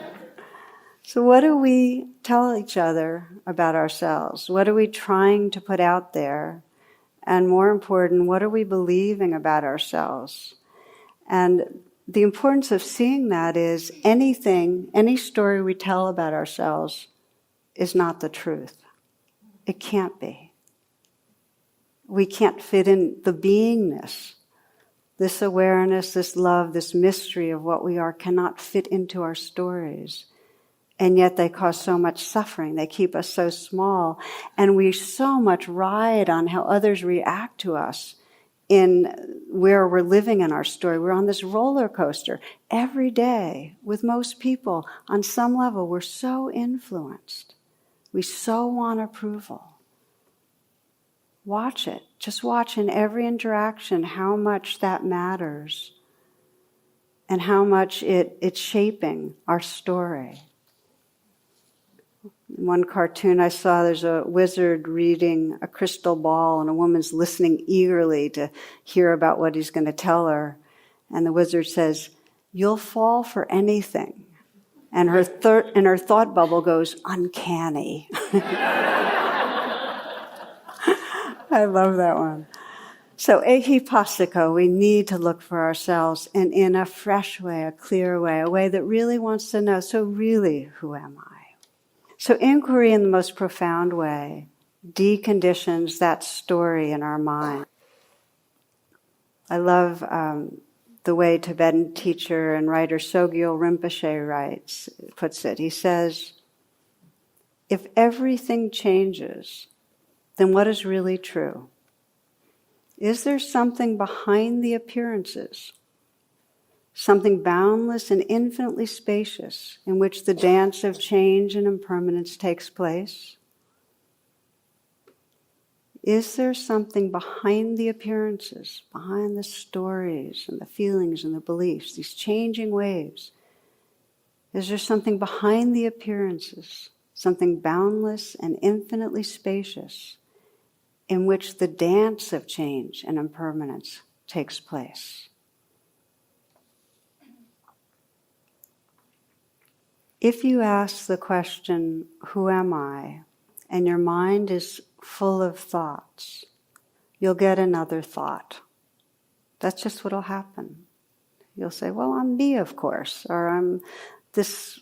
So what do we tell each other about ourselves? What are we trying to put out there? And more important, what are we believing about ourselves? And the importance of seeing that is any story we tell about ourselves is not the truth. It can't be. We can't fit in the beingness. This awareness, this love, this mystery of what we are cannot fit into our stories. And yet they cause so much suffering. They keep us so small. And we so much ride on how others react to us in where we're living in our story. We're on this roller coaster every day with most people. On some level, we're so influenced. We so want approval. Watch it. Just watch in every interaction how much that matters and how much it's shaping our story. In one cartoon I saw, there's a wizard reading a crystal ball and a woman's listening eagerly to hear about what he's going to tell her. And the wizard says, "You'll fall for anything." And her thought bubble goes, "Uncanny." I love that one. So ehipassiko, we need to look for ourselves in a fresh way, a clear way, a way that really wants to know, so really, who am I? So inquiry in the most profound way deconditions that story in our mind. I love the way Tibetan teacher and writer Sogyal Rinpoche puts it. He says, if everything changes, then what is really true? Is there something behind the appearances? Something boundless and infinitely spacious in which the dance of change and impermanence takes place? Is there something behind the appearances, behind the stories and the feelings and the beliefs, these changing waves? Is there something behind the appearances, something boundless and infinitely spacious in which the dance of change and impermanence takes place? If you ask the question, who am I? And your mind is full of thoughts, you'll get another thought. That's just what'll happen. You'll say, well, I'm me, of course, or I'm this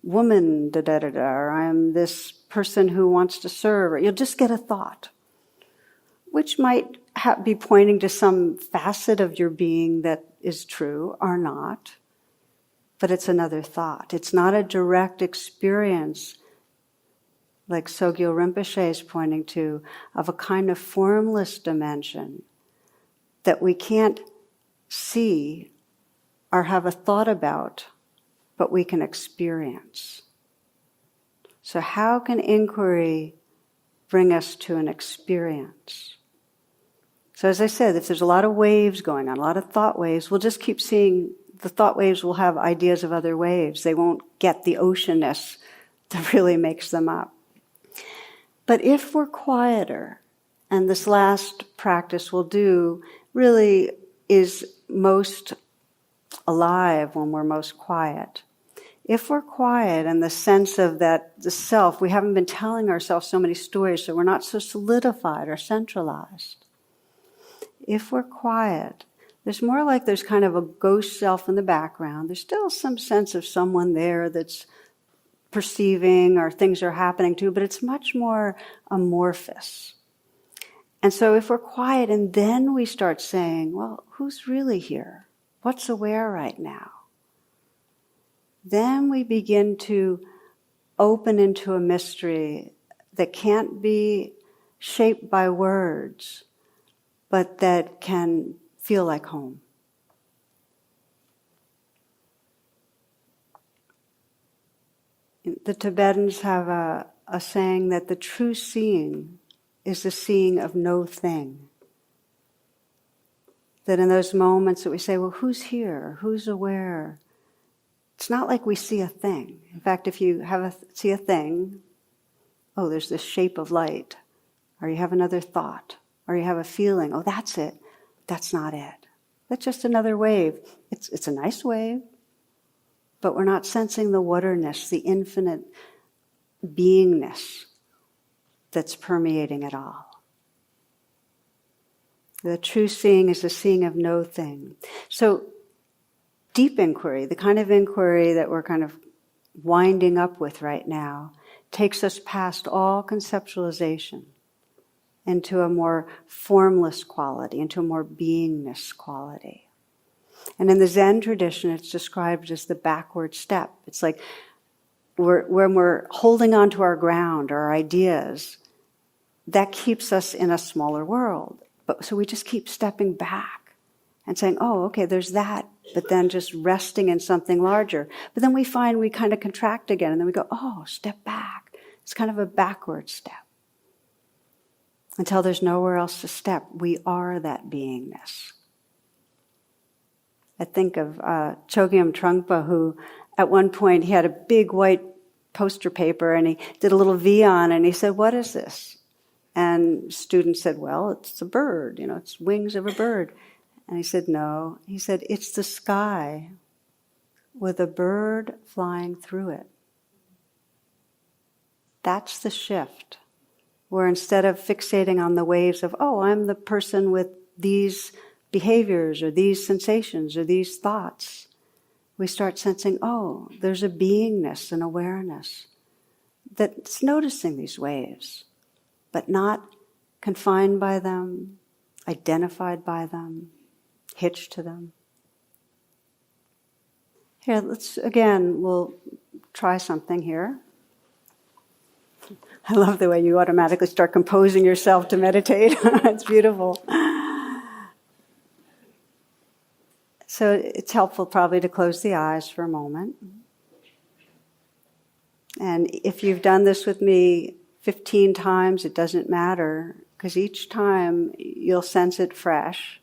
woman, da-da-da-da, or I'm this person who wants to serve, or you'll just get a thought, which might be pointing to some facet of your being that is true or not, but it's another thought. It's not a direct experience, like Sogyal Rinpoche is pointing to, of a kind of formless dimension that we can't see or have a thought about, but we can experience. So how can inquiry bring us to an experience? So as I said, if there's a lot of waves going on, a lot of thought waves, we'll just keep seeing the thought waves will have ideas of other waves. They won't get the oceanness that really makes them up. But if we're quieter, and this last practice we'll do really is most alive when we're most quiet. If we're quiet and the sense of that, the self, we haven't been telling ourselves so many stories, so we're not so solidified or centralized. If we're quiet, there's more like there's kind of a ghost self in the background. There's still some sense of someone there that's perceiving or things are happening to, but it's much more amorphous. And so if we're quiet and then we start saying, well, who's really here? What's aware right now? Then we begin to open into a mystery that can't be shaped by words, but that can feel like home. The Tibetans have a saying that the true seeing is the seeing of no thing. That in those moments that we say, well, who's here? Who's aware? It's not like we see a thing. In fact, if you see a thing, oh, there's this shape of light, or you have another thought, or you have a feeling, oh, that's it. That's not it. That's just another wave. It's a nice wave, but we're not sensing the waterness, the infinite beingness that's permeating it all. The true seeing is the seeing of no thing. So deep inquiry, the kind of inquiry that we're kind of winding up with right now, takes us past all conceptualization into a more formless quality, into a more beingness quality. And in the Zen tradition, it's described as the backward step. It's like when we're holding on to our ground, our ideas, that keeps us in a smaller world. So we just keep stepping back and saying, oh, okay, there's that, but then just resting in something larger. But then we find we kind of contract again, and then we go, oh, step back. It's kind of a backward step. Until there's nowhere else to step. We are that beingness. I think of Chogyam Trungpa, who at one point he had a big white poster paper and he did a little V on it and he said, what is this? And students said, well, it's a bird, it's wings of a bird. And he said, no. He said, it's the sky with a bird flying through it. That's the shift. Where instead of fixating on the waves of, oh, I'm the person with these behaviors or these sensations or these thoughts, we start sensing, oh, there's a beingness, an awareness that's noticing these waves, but not confined by them, identified by them, hitched to them. Here, we'll try something here. I love the way you automatically start composing yourself to meditate. It's beautiful. So it's helpful probably to close the eyes for a moment. And if you've done this with me 15 times, it doesn't matter, because each time you'll sense it fresh.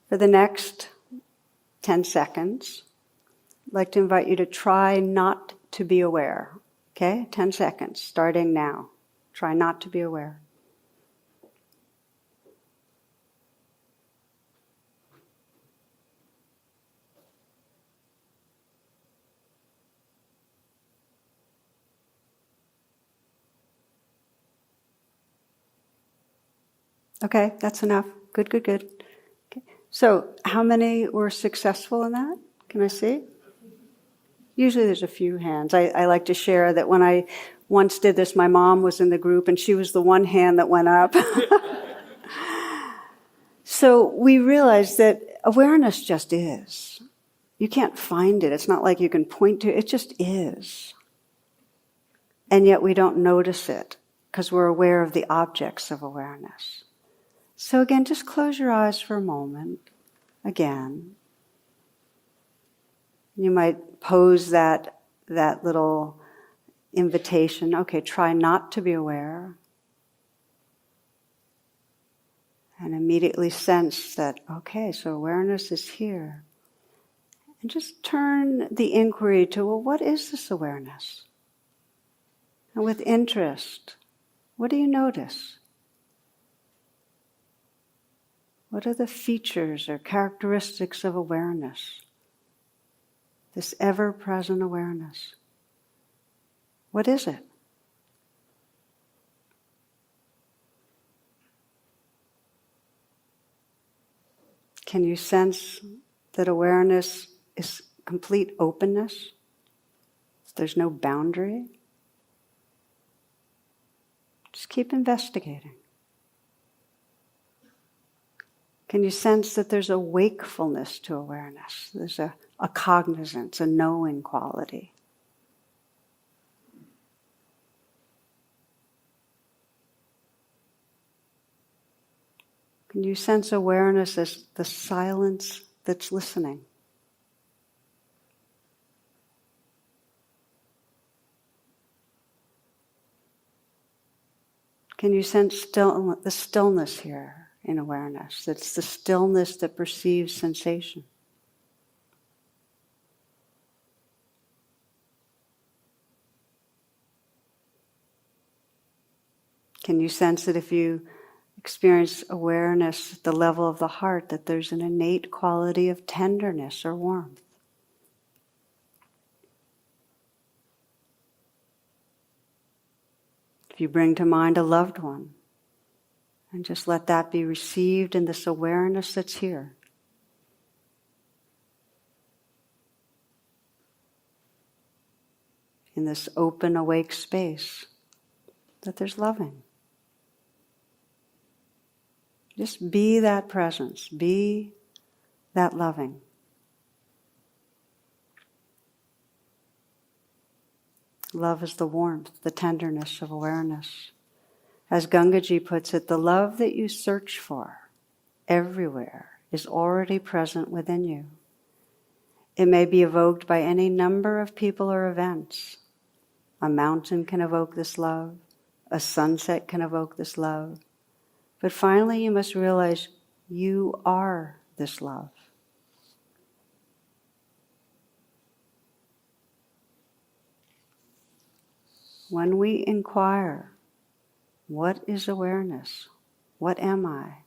For the next 10 seconds, I'd like to invite you to try not to be aware. Okay? 10 seconds, starting now. Try not to be aware. Okay, that's enough. Good. Okay. So, how many were successful in that? Can I see? Usually there's a few hands. I like to share that when I once did this, my mom was in the group and she was the one hand that went up. So we realized that awareness just is. You can't find it. It's not like you can point to it. It just is. And yet we don't notice it because we're aware of the objects of awareness. So again, just close your eyes for a moment. Again. You might pose that little invitation. Okay, try not to be aware. And immediately sense that, okay, so awareness is here. And just turn the inquiry to, well, what is this awareness? And with interest, what do you notice? What are the features or characteristics of awareness? This ever-present awareness. What is it? Can you sense that awareness is complete openness? There's no boundary? Just keep investigating. Can you sense that there's a wakefulness to awareness? There's a cognizance, a knowing quality. Can you sense awareness as the silence that's listening? Can you sense the stillness here in awareness? It's the stillness that perceives sensation. Can you sense that if you experience awareness at the level of the heart, that there's an innate quality of tenderness or warmth? If you bring to mind a loved one, and just let that be received in this awareness that's here. In this open, awake space, that there's loving. Just be that presence, be that loving. Love is the warmth, the tenderness of awareness. As Gangaji puts it, the love that you search for everywhere is already present within you. It may be evoked by any number of people or events. A mountain can evoke this love. A sunset can evoke this love. But finally you must realize you are this love. When we inquire, what is awareness? What am I?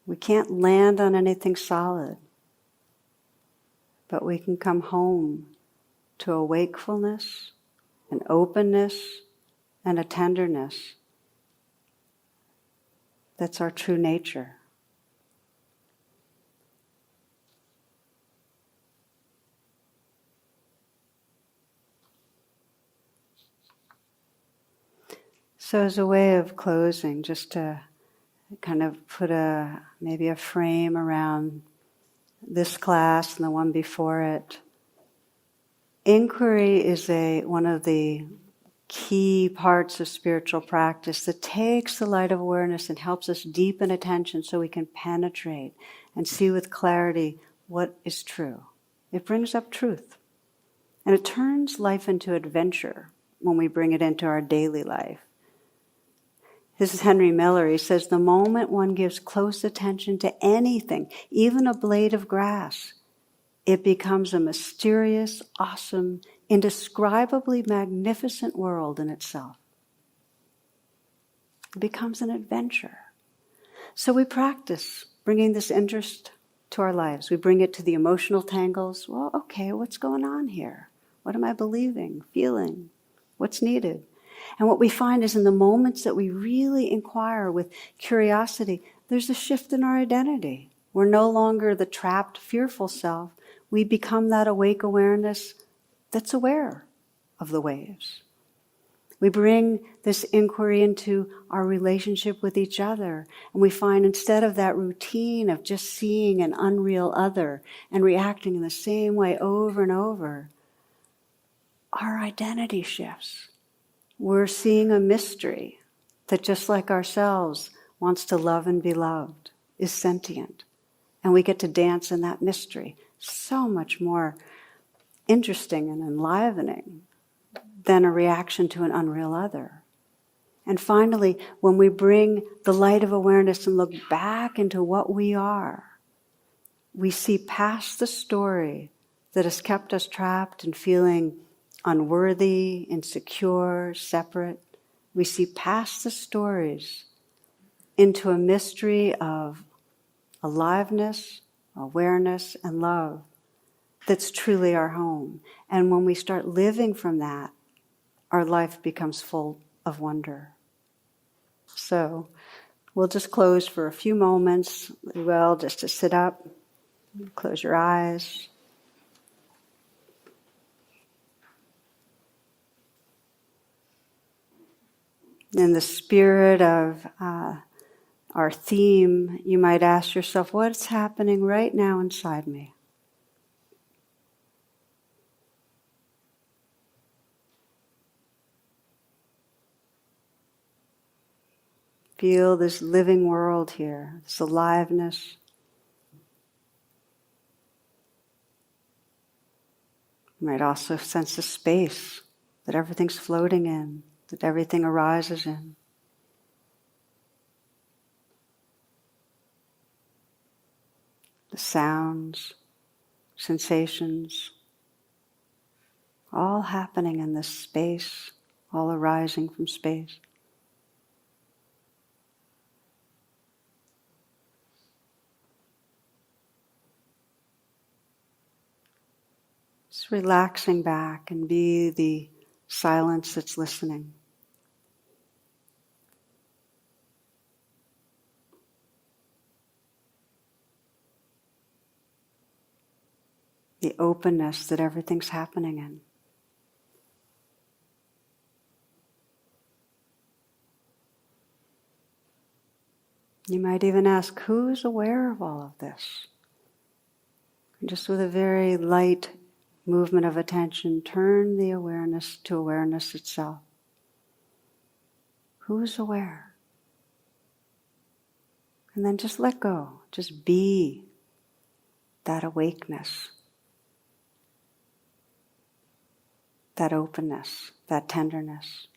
We can't land on anything solid, but we can come home to a wakefulness, an openness, and a tenderness that's our true nature. So as a way of closing, just to kind of put maybe a frame around this class and the one before it, inquiry is one of the key parts of spiritual practice that takes the light of awareness and helps us deepen attention so we can penetrate and see with clarity what is true. It brings up truth. And it turns life into adventure when we bring it into our daily life. This is Henry Miller. He says, the moment one gives close attention to anything, even a blade of grass, it becomes a mysterious, awesome, indescribably magnificent world in itself. It becomes an adventure. So we practice bringing this interest to our lives. We bring it to the emotional tangles. Well, okay, what's going on here? What am I believing, feeling? What's needed? And what we find is in the moments that we really inquire with curiosity, there's a shift in our identity. We're no longer the trapped, fearful self. We become that awake awareness that's aware of the waves. We bring this inquiry into our relationship with each other, and we find instead of that routine of just seeing an unreal other and reacting in the same way over and over, our identity shifts. We're seeing a mystery that just like ourselves wants to love and be loved, is sentient. And we get to dance in that mystery. So much more interesting and enlivening than a reaction to an unreal other. And finally, when we bring the light of awareness and look back into what we are, we see past the story that has kept us trapped and feeling unworthy, insecure, separate. We see past the stories into a mystery of aliveness, awareness, and love that's truly our home. And when we start living from that, our life becomes full of wonder. So we'll just close for a few moments, well, just to sit up, close your eyes. In the spirit of our theme, you might ask yourself, what's happening right now inside me? Feel this living world here, this aliveness. You might also sense the space that everything's floating in, that everything arises in. The sounds, sensations, all happening in this space, all arising from space. Just relaxing back and be the silence that's listening. The openness that everything's happening in. You might even ask, who is aware of all of this? And just with a very light movement of attention, turn the awareness to awareness itself. Who is aware? And then just let go. Just be that awakeness, that openness, that tenderness.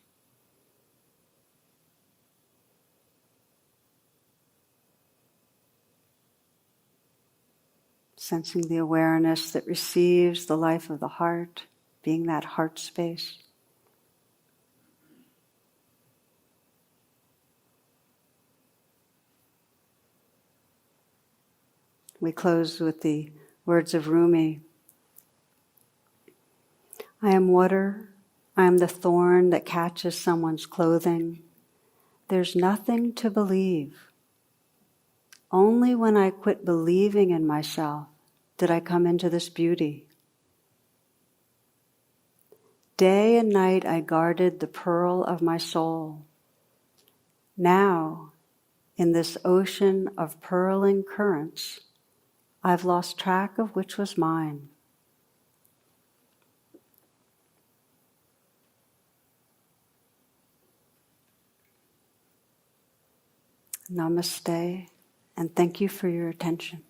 Sensing the awareness that receives the life of the heart, being that heart space. We close with the words of Rumi. I am water, I am the thorn that catches someone's clothing. There's nothing to believe. Only when I quit believing in myself did I come into this beauty. Day and night I guarded the pearl of my soul. Now, in this ocean of purling currents, I've lost track of which was mine. Namaste, and thank you for your attention.